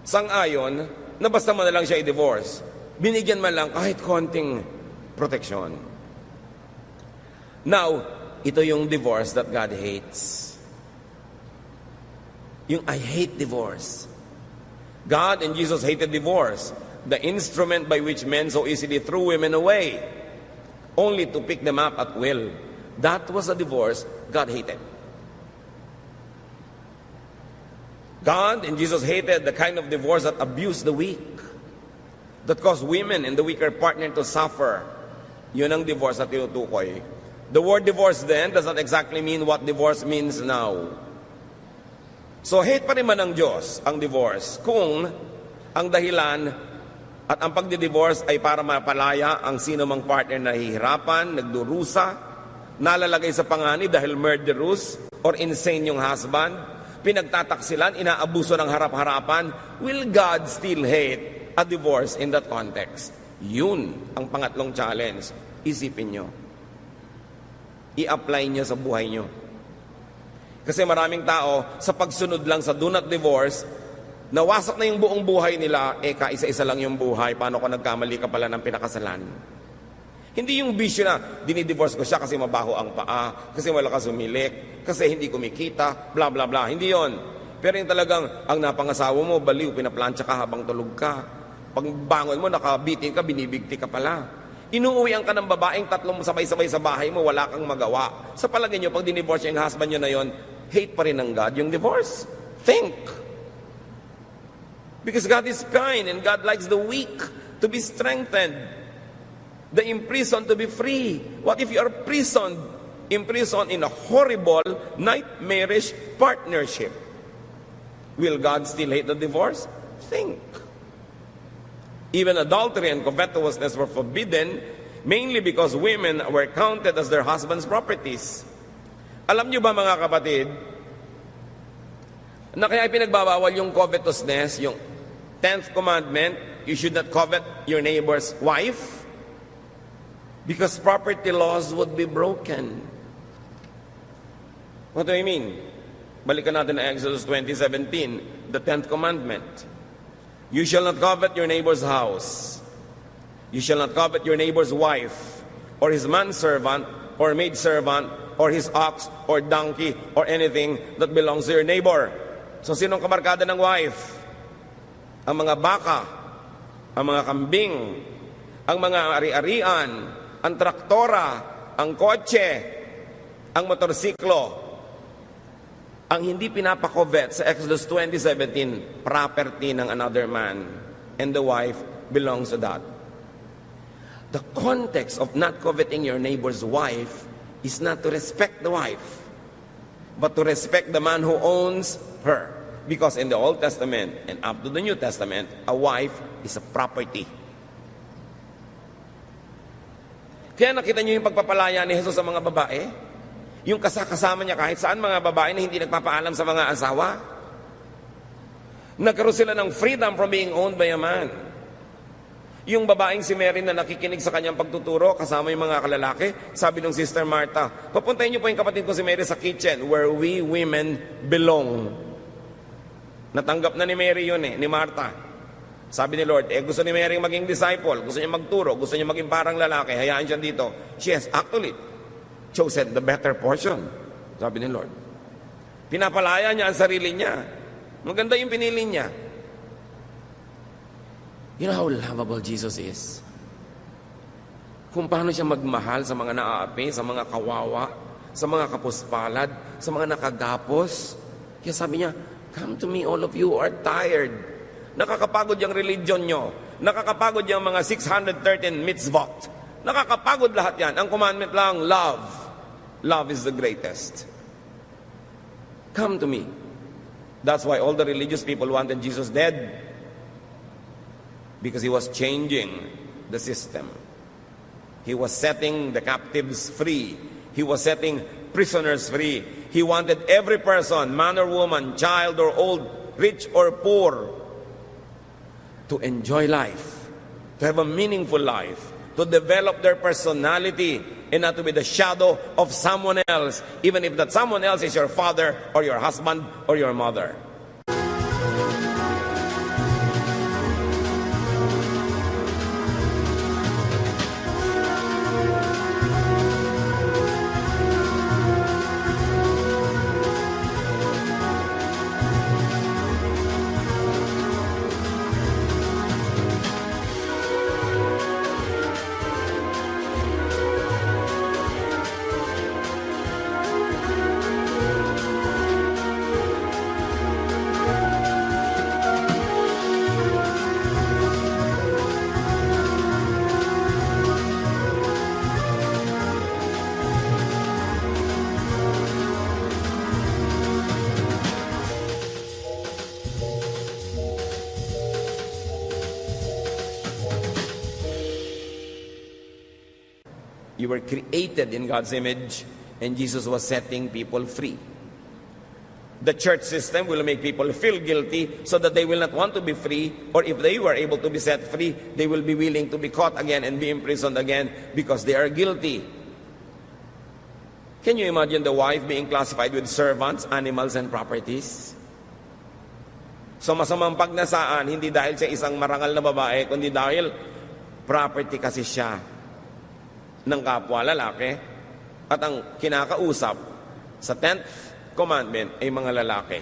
sang-ayon na basta mo na lang siya i-divorce. Binigyan man lang kahit konting protection. Now, ito yung divorce that God hates. Yung I hate divorce. God and Jesus hated divorce, the instrument by which men so easily threw women away, only to pick them up at will. That was a divorce God hated. God and Jesus hated the kind of divorce that abused the weak, that caused women and the weaker partner to suffer. Yun ang divorce na tinutukoy. The word divorce then does not exactly mean what divorce means now. So hate pa rin man ng Diyos ang divorce kung ang dahilan at ang pagdidivorce ay para mapalaya ang sino mang partner na nahihirapan, nagdurusa, nalalagay sa panganib dahil murderous or insane yung husband, pinagtataksilan, inaabuso ng harap-harapan. Will God still hate a divorce in that context? Yun ang pangatlong challenge. Isipin nyo. I-apply nyo sa buhay nyo. Kasi maraming tao, sa pagsunod lang sa do not divorce, nawasak na yung buong buhay nila, kaisa-isa lang yung buhay, paano ko nagkamali ka pala ng pinakasalan? Hindi yung bisyo na, dinidivorce ko siya kasi mabaho ang paa, kasi malakas umilik, kasi hindi kumikita, bla bla bla. Hindi yon. Pero yung talagang, ang napangasawa mo, baliw, pinaplansya ka habang tulog ka. Pag bangon mo, nakabitin ka, binibigti ka pala. Inuuwian ka ng babaeng tatlong sabay-sabay sa bahay mo, wala kang magawa. Sa palagay nyo, pag dinivorce yung husband nyo na yon, hate pa rin ng God yung divorce. Think. Because God is kind and God likes the weak to be strengthened. The imprisoned to be free. What if you are imprisoned in a horrible, nightmarish partnership? Will God still hate the divorce? Think. Even adultery and covetousness were forbidden mainly because women were counted as their husband's properties. Alam niyo ba mga kapatid, na kaya pinagbabawal yung covetousness, yung 10th commandment, you should not covet your neighbor's wife because property laws would be broken. What do I mean? Balikan natin na Exodus 20:17, the 10th commandment. You shall not covet your neighbor's house. You shall not covet your neighbor's wife, or his manservant, or maidservant, or his ox, or donkey, or anything that belongs to your neighbor. So sinong kabarkada ng wife? Ang mga baka, ang mga kambing, ang mga ari-arian, ang traktora, ang kotse, ang motorsiklo. Ang hindi pinapakovet sa Exodus 20:17, property ng another man, and the wife belongs to that. The context of not coveting your neighbor's wife is not to respect the wife, but to respect the man who owns her. Because in the Old Testament and up to the New Testament, a wife is a property. Kaya nakita niyo yung pagpapalaya ni Jesus sa mga babae? Yung kasama niya kahit saan, mga babae na hindi nagpapaalam sa mga asawa. Nagkaroon sila ng freedom from being owned by a man. Yung babaeng si Mary na nakikinig sa kanyang pagtuturo, kasama yung mga kalalaki, sabi ng Sister Martha, papuntahin niyo po yung kapatid ko si Mary sa kitchen where we women belong. Natanggap na ni Mary yun ni Martha. Sabi ni Lord, gusto ni Mary maging disciple, gusto niya magturo, gusto niya maging parang lalaki, hayaan siya dito. She has actually chosen the better portion, sabi ni Lord. Pinapalaya niya ang sarili niya. Maganda yung pinili niya. You know how lovable Jesus is? Kung paano siya magmahal sa mga naaapi, sa mga kawawa, sa mga kapuspalad, sa mga nakagapos. Kaya sabi niya, come to me, all of you who are tired. Nakakapagod yung religion nyo. Nakakapagod yung mga 613 mitzvot. Nakakapagod lahat yan. Ang commandment lang, love. Love is the greatest. Come to me. That's why all the religious people wanted Jesus dead. Because he was changing the system. He was setting the captives free. He was setting prisoners free. He wanted every person, man or woman, child or old, rich or poor, to enjoy life, to have a meaningful life, to develop their personality and not to be the shadow of someone else, even if that someone else is your father or your husband or your mother. You were created in God's image, and Jesus was setting people free. The church system will make people feel guilty so that they will not want to be free, or if they were able to be set free, they will be willing to be caught again and be imprisoned again because they are guilty. Can you imagine the wife being classified with servants, animals, and properties? So masamang pagnasaan, hindi dahil siya isang marangal na babae, kundi dahil property kasi siya ng kapwa lalaki, at ang kinakausap sa 10th commandment ay mga lalaki.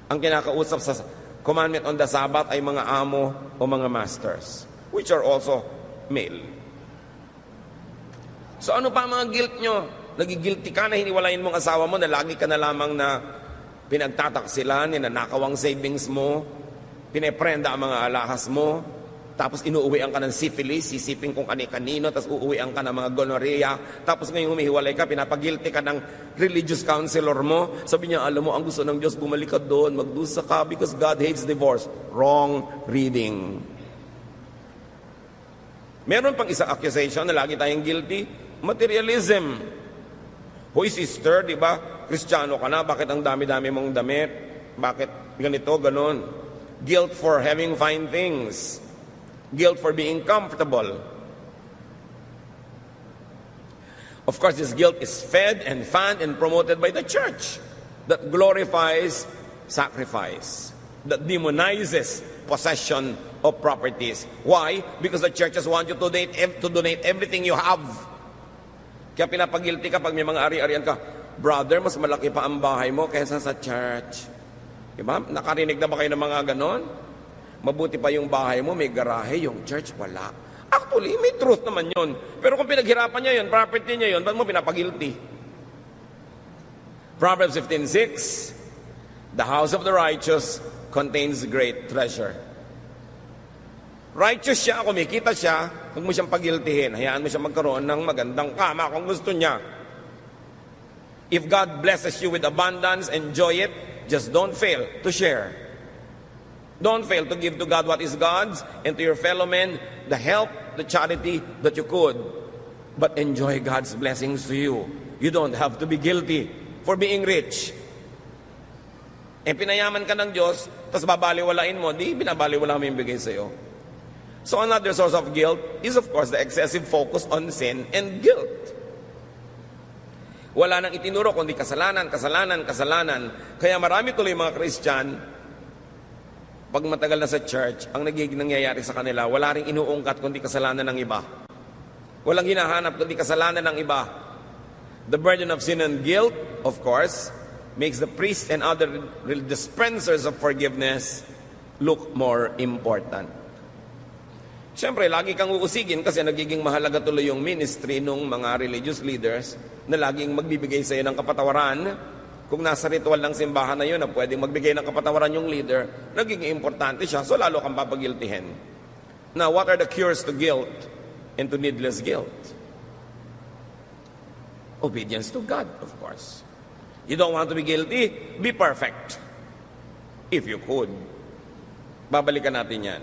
Ang kinakausap sa commandment on the Sabbath ay mga amo o mga masters, which are also male. So ano pa mga guilt nyo? Nagigilty ka na hiniwalayin mong asawa mo na lagi ka na lamang na pinagtataksilan, ninanakaw ang savings mo, pineprenda ang mga alahas mo, tapos inuuwian ka ng syphilis, sisipin kung kani-kanino, tapos uuwian ka ng mga gonorrhea, tapos ngayong humihiwalay ka, pinapagilty ka ng religious counselor mo, sabi niya, alam mo, ang gusto ng Diyos, bumalik ka doon, magdusa ka, because God hates divorce. Wrong reading. Meron pang isang accusation na lagi tayong guilty, materialism. Hoy sister, di ba, Kristiyano ka na, bakit ang dami-dami mong damit? Bakit ganito, ganon? Guilt for having fine things. Guilt for being comfortable. Of course, this guilt is fed and fanned and promoted by the church that glorifies sacrifice, that demonizes possession of properties. Why? Because the churches want you to donate everything you have. Kaya pinapagilty ka pag may mga ari-arian ka, brother, mas malaki pa ang bahay mo kaysa sa church. Diba? Nakarinig na ba kayo ng mga ganon? Mabuti pa yung bahay mo, may garahe, yung church wala. Actually, may truth naman yun. Pero kung pinaghirapan niya yun, property niya yun, ba't mo pinapagilty? Proverbs 15:6, the house of the righteous contains great treasure. Righteous siya, kumikita siya, huwag mo siyang pagiltihin. Hayaan mo siya magkaroon ng magandang kama kung gusto niya. If God blesses you with abundance, enjoy it. Just don't fail to share. Don't fail to give to God what is God's, and to your fellow men the help, the charity that you could. But enjoy God's blessings to you. You don't have to be guilty for being rich. Pinayaman ka ng Diyos, tapos babaliwalain mo, di binabaliwala mo yung bigay sa'yo. So another source of guilt is of course the excessive focus on sin and guilt. Wala nang itinuro kundi kasalanan, kasalanan, kasalanan. Kaya marami tuloy mga Christian, pag matagal na sa church, ang nagiging nangyayari sa kanila, wala ring inuungkat kundi kasalanan ng iba. Walang hinahanap kundi kasalanan ng iba. The burden of sin and guilt, of course, makes the priest and other dispensers of forgiveness look more important. Siyempre, lagi kang uusigin kasi nagiging mahalaga tuloy yung ministry ng mga religious leaders na laging magbibigay sa iyo ng kapatawaran Kung nasa ritual ng simbahan na yun na pwedeng magbigay ng kapatawaran yung leader, naging importante siya, so lalo kang papagiltihin. Now, what are the cures to guilt and to needless guilt? Obedience to God, of course. You don't want to be guilty? Be perfect. If you could. Babalikan natin yan.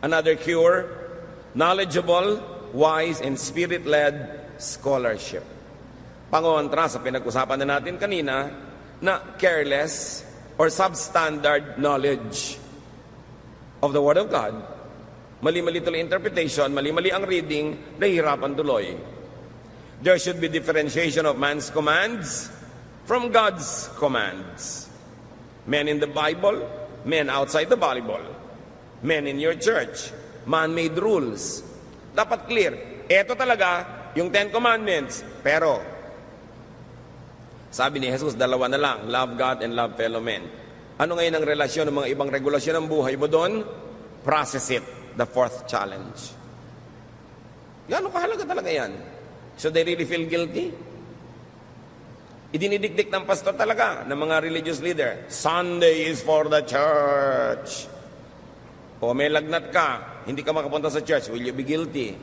Another cure, knowledgeable, wise, and spirit-led scholarship. Pangontra sa pinag-usapan na natin kanina na careless or substandard knowledge of the Word of God. Mali-mali tuloy interpretation, mali-mali ang reading, nahihirapan tuloy. There should be differentiation of man's commands from God's commands. Men in the Bible, men outside the Bible. Men in your church, man-made rules. Dapat clear. Ito talaga, yung 10 Commandments. Pero, sabi ni Jesus, dalawa na lang, love God and love fellow men. Ano ngayon ang relasyon ng mga ibang regulasyon ng buhay mo doon? Process it, the fourth challenge. Gano'ng kahalaga talaga yan? So they really feel guilty? Idinidikdik ng pastor talaga, ng mga religious leader, Sunday is for the church. O may lagnat ka, hindi ka makapunta sa church, will you be guilty?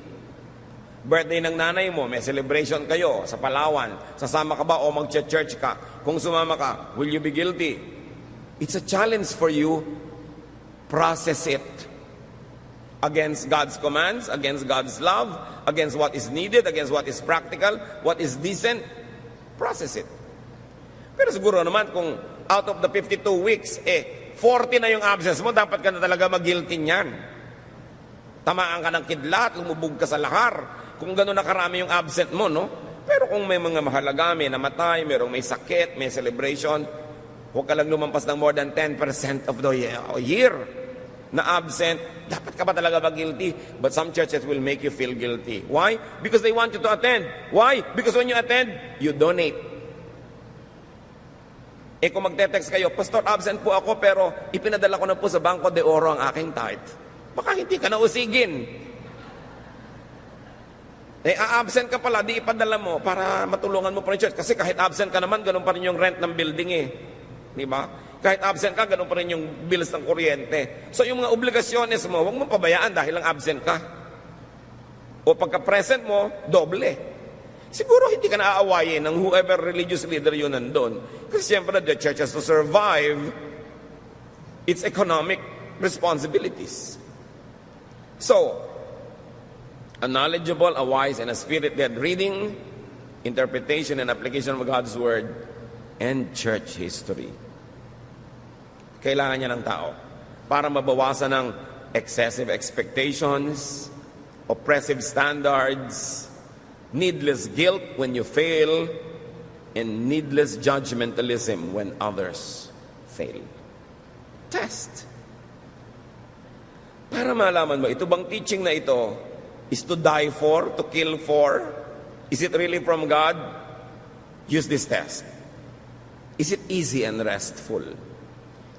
Birthday ng nanay mo, may celebration kayo sa Palawan, sasama ka ba o mag-church ka? Kung sumama ka, will you be guilty? It's a challenge for you. Process it. Against God's commands, against God's love, against what is needed, against what is practical, what is decent, process it. Pero siguro naman kung out of the 52 weeks, 40 na yung absence mo, dapat ka na talaga mag-guilty niyan. Tamaan ka ng kidlat, lumubog ka sa lahar, kung gano'n na karami yung absent mo, no? Pero kung may mga mahalaga, may namatay, may sakit, may celebration, huwag ka lang lumampas ng more than 10% of the year na absent, dapat ka ba talaga mag-guilty? But some churches will make you feel guilty. Why? Because they want you to attend. Why? Because when you attend, you donate. Kung magte-text kayo, Pastor, absent po ako pero ipinadala ko na po sa Bangko de Oro ang aking tithe. Baka hindi ka na usigin. Absent ka pala, di ipadala mo para matulungan mo pa rin church. Kasi kahit absent ka naman, ganun pa rin yung rent ng building Di ba? Kahit absent ka, ganun pa rin yung bills ng kuryente. So yung mga obligasyones mo, huwag mo pabayaan dahil lang absent ka. O pagka-present mo, doble. Siguro hindi ka naaawayin ng whoever religious leader yun nandun. Kasi siyempre the church has to survive its economic responsibilities. So, a knowledgeable, a wise, and a spirit-led reading, interpretation, and application of God's Word, and church history. Kailangan niya ng tao para mabawasan ng excessive expectations, oppressive standards, needless guilt when you fail, and needless judgmentalism when others fail. Test. Para malaman mo, ito bang teaching na ito is to die for, to kill for? Is it really from God? Use this test. Is it easy and restful?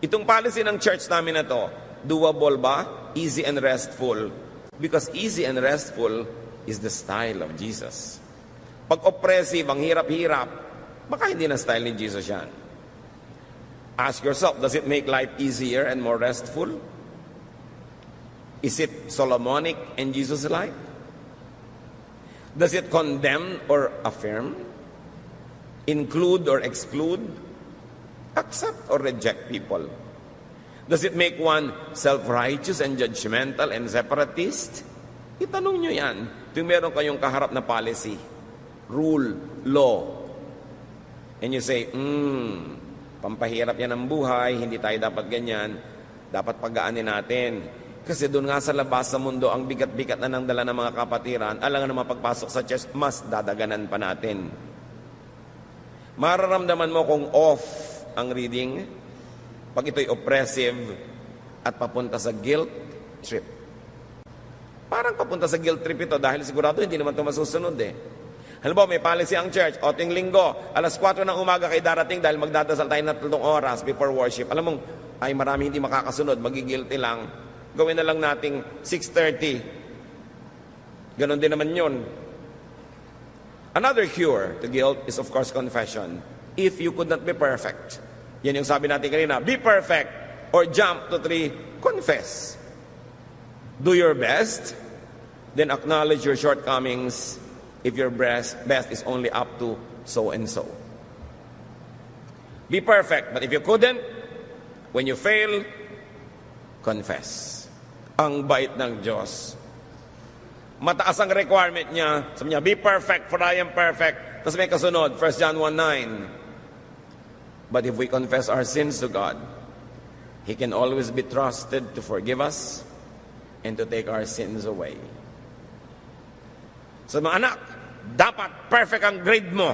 Itong policy ng church namin na to, doable ba? Easy and restful. Because easy and restful is the style of Jesus. Pag oppressive, ang hirap-hirap, baka hindi na style ni Jesus yan. Ask yourself, does it make life easier and more restful? Is it Solomonic in Jesus' life? Does it condemn or affirm? Include or exclude? Accept or reject people? Does it make one self-righteous and judgmental and separatist? Itanong nyo yan. Kung meron kayong kaharap na policy, rule, law, and you say, pampahirap yan ang buhay, hindi tayo dapat ganyan, dapat pagaanin natin. Kasi doon nga sa labas sa mundo, ang bigat-bigat na nang dala ng mga kapatiran, alam nga naman pagpasok sa church, mas dadaganan pa natin. Mararamdaman mo kung off ang reading pag ito'y oppressive at papunta sa guilt trip. Parang papunta sa guilt trip ito dahil sigurado hindi naman ito masusunod Halimbawa, may policy ang church, ting linggo, alas 4 ng umaga kayo darating dahil magdadasal tayo na 3 oras before worship. Alam mong, ay marami hindi makakasunod, magigilty lang. Gawin na lang nating 6:30. Ganon din naman yun. Another cure to guilt is of course confession. if you could not be perfect. Yan yung sabi natin kanina, be perfect or jump to 3, confess. Do your best, then acknowledge your shortcomings if your best is only up to so and so. Be perfect, but if you couldn't, when you fail, confess. Ang bait ng Diyos. Mataas ang requirement niya. Sabi niya, be perfect for I am perfect. Tapos may kasunod, 1 John 1:9. But if we confess our sins to God, He can always be trusted to forgive us and to take our sins away. So mga anak, dapat perfect ang grade mo.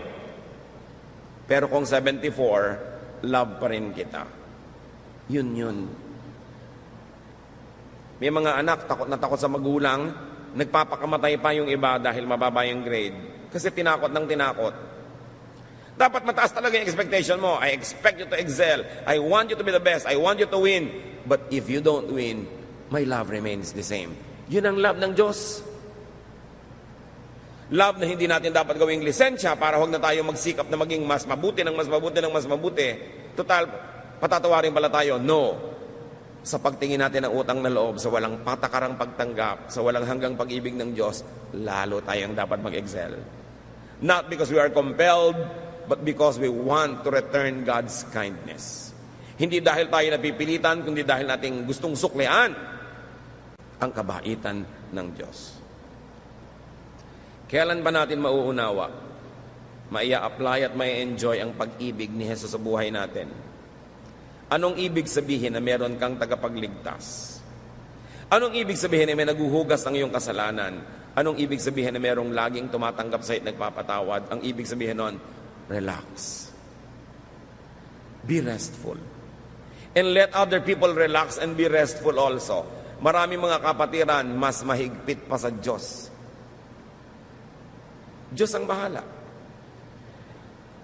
Pero kung 74, love pa rin kita. Yun. May mga anak, takot na takot sa magulang, nagpapakamatay pa yung iba dahil mababa yung grade. Kasi tinakot ng tinakot. Dapat mataas talaga yung expectation mo. I expect you to excel. I want you to be the best. I want you to win. But if you don't win, my love remains the same. Yun ang love ng Diyos. Love na hindi natin dapat gawing lisensya para huwag na tayo magsikap na maging mas mabuti ng mas mabuti ng mas mabuti. Total, patatawarin pala tayo. No. Sa pagtingin natin ng utang na loob, sa walang patakarang pagtanggap, sa walang hanggang pag-ibig ng Diyos, lalo tayong dapat mag-excel. Not because we are compelled, but because we want to return God's kindness. Hindi dahil tayo napipilitan, kundi dahil nating gustong suklian ang kabaitan ng Diyos. Kailan ba natin mauunawa, maia-apply at maia-enjoy ang pag-ibig ni Jesus sa buhay natin? Anong ibig sabihin na meron kang tagapagligtas? Anong ibig sabihin na may naguhugas ng iyong kasalanan? Anong ibig sabihin na merong laging tumatanggap sa at nagpapatawad? Ang ibig sabihin nun, relax. Be restful. And let other people relax and be restful also. Maraming mga kapatiran, mas mahigpit pa sa Diyos. Diyos ang bahala.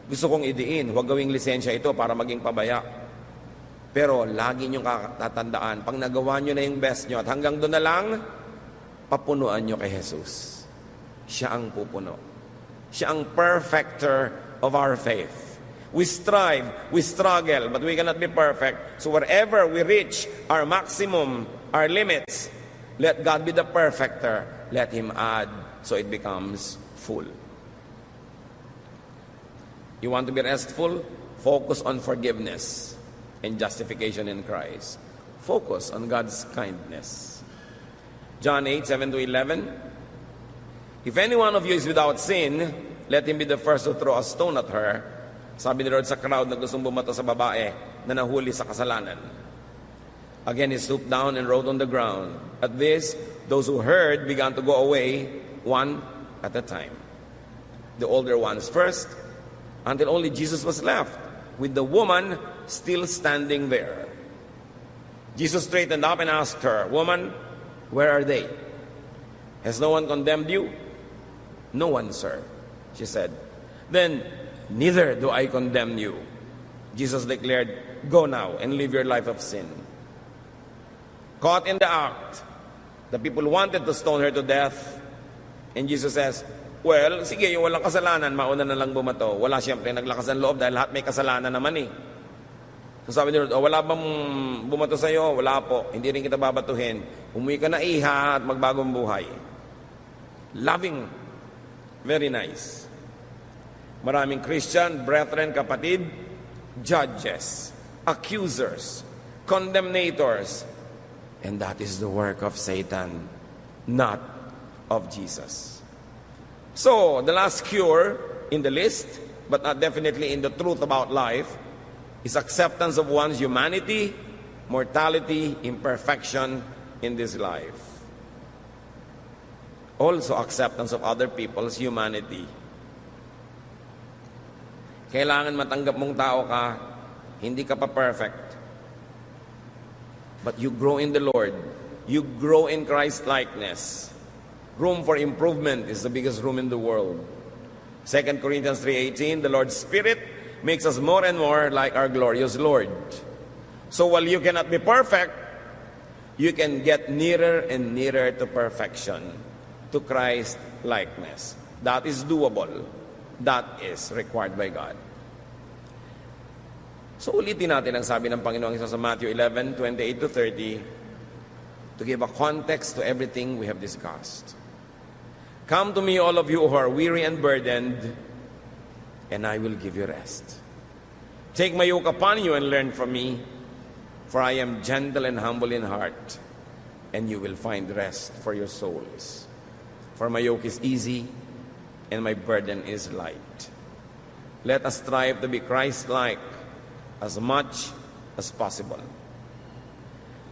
Gusto kong idiin, huwag gawing lisensya ito para maging pabaya. Pero lagi niyong tatandaan, pag nagawa niyo na yung best niyo at hanggang doon na lang, papunuan niyo kay Jesus. Siya ang pupuno. Siya ang perfecter of our faith. We strive, we struggle, but we cannot be perfect. So wherever we reach our maximum, our limits, let God be the perfecter. Let Him add so it becomes full. You want to be restful? Focus on forgiveness and justification in Christ. Focus on God's kindness. John 8:7-11. If any one of you is without sin, let him be the first to throw a stone at her. Sabi ni Lord sa crowd na gustong bumato sa babae na nahuli sa kasalanan. Again, he stooped down and wrote on the ground. At this, those who heard began to go away, one at a time. The older ones first, until only Jesus was left, with the woman still standing there. Jesus straightened up and asked her, "Woman, where are they? Has no one condemned you?" "No one, sir," she said. "Then neither do I condemn you." Jesus declared, "Go now and live your life of sin." Caught in the act, the people wanted to stone her to death. And Jesus says, well, sige, yung walang kasalanan, mauna na lang bumato. Wala siyempre naglakas ng loob dahil lahat may kasalanan naman eh. So sabi ni Lord, wala bang bumato sa iyo? Wala po. Hindi rin kita babatuhin. Umuwi ka na iha at magbagong buhay. Loving. Very nice. Maraming Christian, brethren, kapatid, judges, accusers, condemnators. And that is the work of Satan, not of Jesus. So, the last cure in the list, but not definitely in the truth about life, is acceptance of one's humanity, mortality, imperfection in this life. Also, acceptance of other people's humanity. Kailangan matanggap mong tao ka, hindi ka pa perfect. But you grow in the Lord. You grow in Christ-likeness. Room for improvement is the biggest room in the world. 2 Corinthians 3:18, the Lord's Spirit makes us more and more like our glorious Lord. So while you cannot be perfect, you can get nearer and nearer to perfection, to Christ-likeness. That is doable. That is required by God. So ulitin natin ang sabi ng Panginoong Hesus sa Matthew 11:28-30 to give a context to everything we have discussed. Come to me, all of you who are weary and burdened, and I will give you rest. Take my yoke upon you and learn from me, for I am gentle and humble in heart, and you will find rest for your souls. For my yoke is easy, and my burden is light. Let us strive to be Christ-like as much as possible.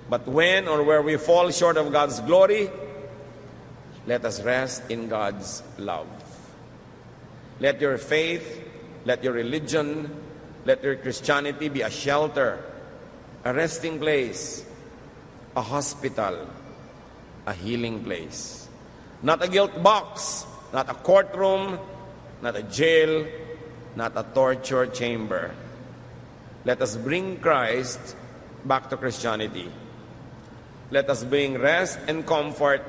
But when or where we fall short of God's glory, let us rest in God's love. Let your faith, let your religion, let your Christianity be a shelter, a resting place, a hospital, a healing place. Not a guilt box, not a courtroom, not a jail, not a torture chamber. Let us bring Christ back to Christianity. Let us bring rest and comfort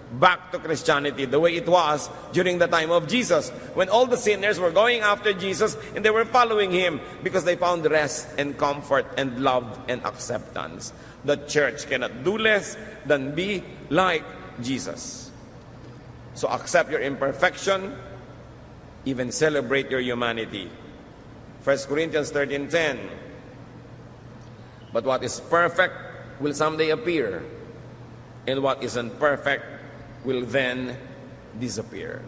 back to Christianity the way it was during the time of Jesus, when all the sinners were going after Jesus and they were following him because they found rest and comfort and love and acceptance. The church cannot do less than be like Jesus. So accept your imperfection, even celebrate your humanity. 1 Corinthians 13:10. But what is perfect will someday appear, and what isn't perfect will then disappear.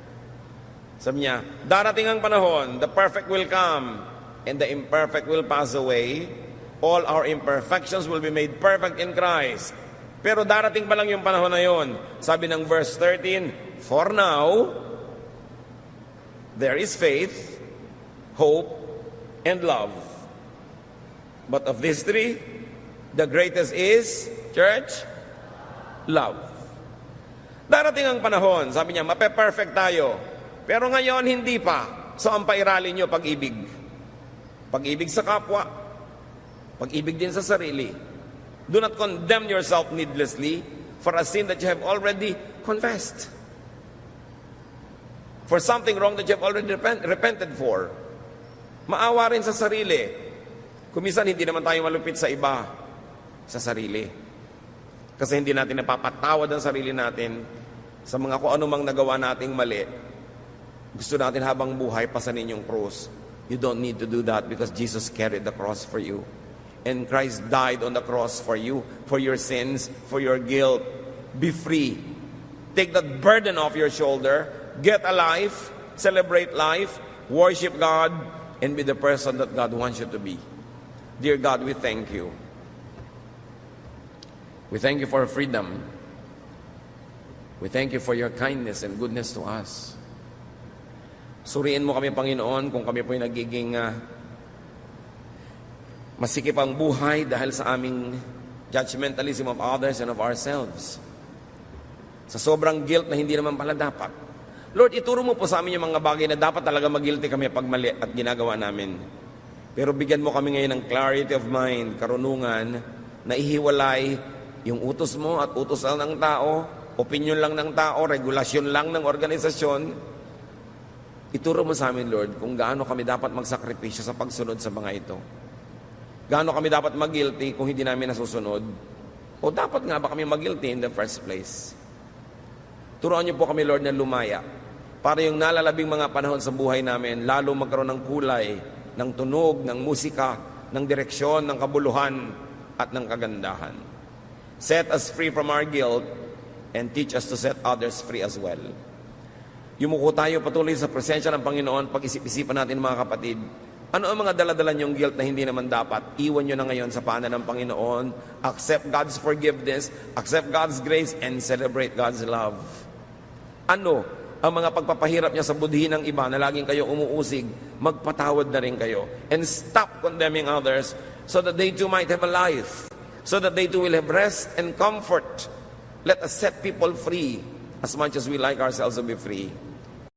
Sabi niya, darating ang panahon, the perfect will come, and the imperfect will pass away. All our imperfections will be made perfect in Christ. Pero darating pa lang yung panahon na yon. Sabi ng verse 13, for now, there is faith, hope, and love. But of these three, the greatest is, church, love. Darating ang panahon, sabi niya, mape-perfect tayo. Pero ngayon, hindi pa. So, ang pairali nyo, pag-ibig. Pag-ibig sa kapwa. Pag-ibig din sa sarili. Do not condemn yourself needlessly for a sin that you have already confessed. For something wrong that you have already repented for. Maawa rin sa sarili. Kumisan, hindi naman tayo malupit sa iba. Sa sarili. Kasi hindi natin napapatawad ang sarili natin sa mga kung anumang nagawa nating mali. Gusto natin habang buhay pasanin yung cross. You don't need to do that because Jesus carried the cross for you. And Christ died on the cross for you, for your sins, for your guilt. Be free. Take that burden off your shoulder. Get a life. Celebrate life. Worship God. And be the person that God wants you to be. Dear God, we thank you. We thank you for freedom. We thank you for your kindness and goodness to us. Suriin mo kami, Panginoon, kung kami po'y nagiging masikip ang buhay dahil sa aming judgmentalism of others and of ourselves. Sa sobrang guilt na hindi naman pala dapat. Lord, ituro mo po sa amin yung mga bagay na dapat talaga mag-guilty kami pag mali at ginagawa namin. Pero bigyan mo kami ngayon ng clarity of mind, karunungan, na ihiwalay yung utos mo at utos lang ng tao, opinion lang ng tao, regulasyon lang ng organisasyon. Ituro mo sa amin, Lord, kung gaano kami dapat magsakripisyo sa pagsunod sa mga ito. Gaano kami dapat mag-guilty kung hindi namin nasusunod? O dapat nga ba kami mag-guilty in the first place? Turuan niyo po kami, Lord, na lumaya. Para yung nalalabing mga panahon sa buhay namin, lalo magkaroon ng kulay, ng tunog, ng musika, ng direksyon, ng kabuluhan, at ng kagandahan. Set us free from our guilt and teach us to set others free as well. Yumuko tayo patuloy sa presensya ng Panginoon. Pag-isip-isipan natin, mga kapatid, ano ang mga dala-dala niyong guilt na hindi naman dapat? Iwan niyo na ngayon sa paanan ng Panginoon. Accept God's forgiveness, accept God's grace, and celebrate God's love. Ano ang mga pagpapahirap niya sa budhi ng iba na laging kayo umuusig? Magpatawad na rin kayo. And stop condemning others so that they too might have a life. So that they too will have rest and comfort. Let us set people free as much as we like ourselves to be free.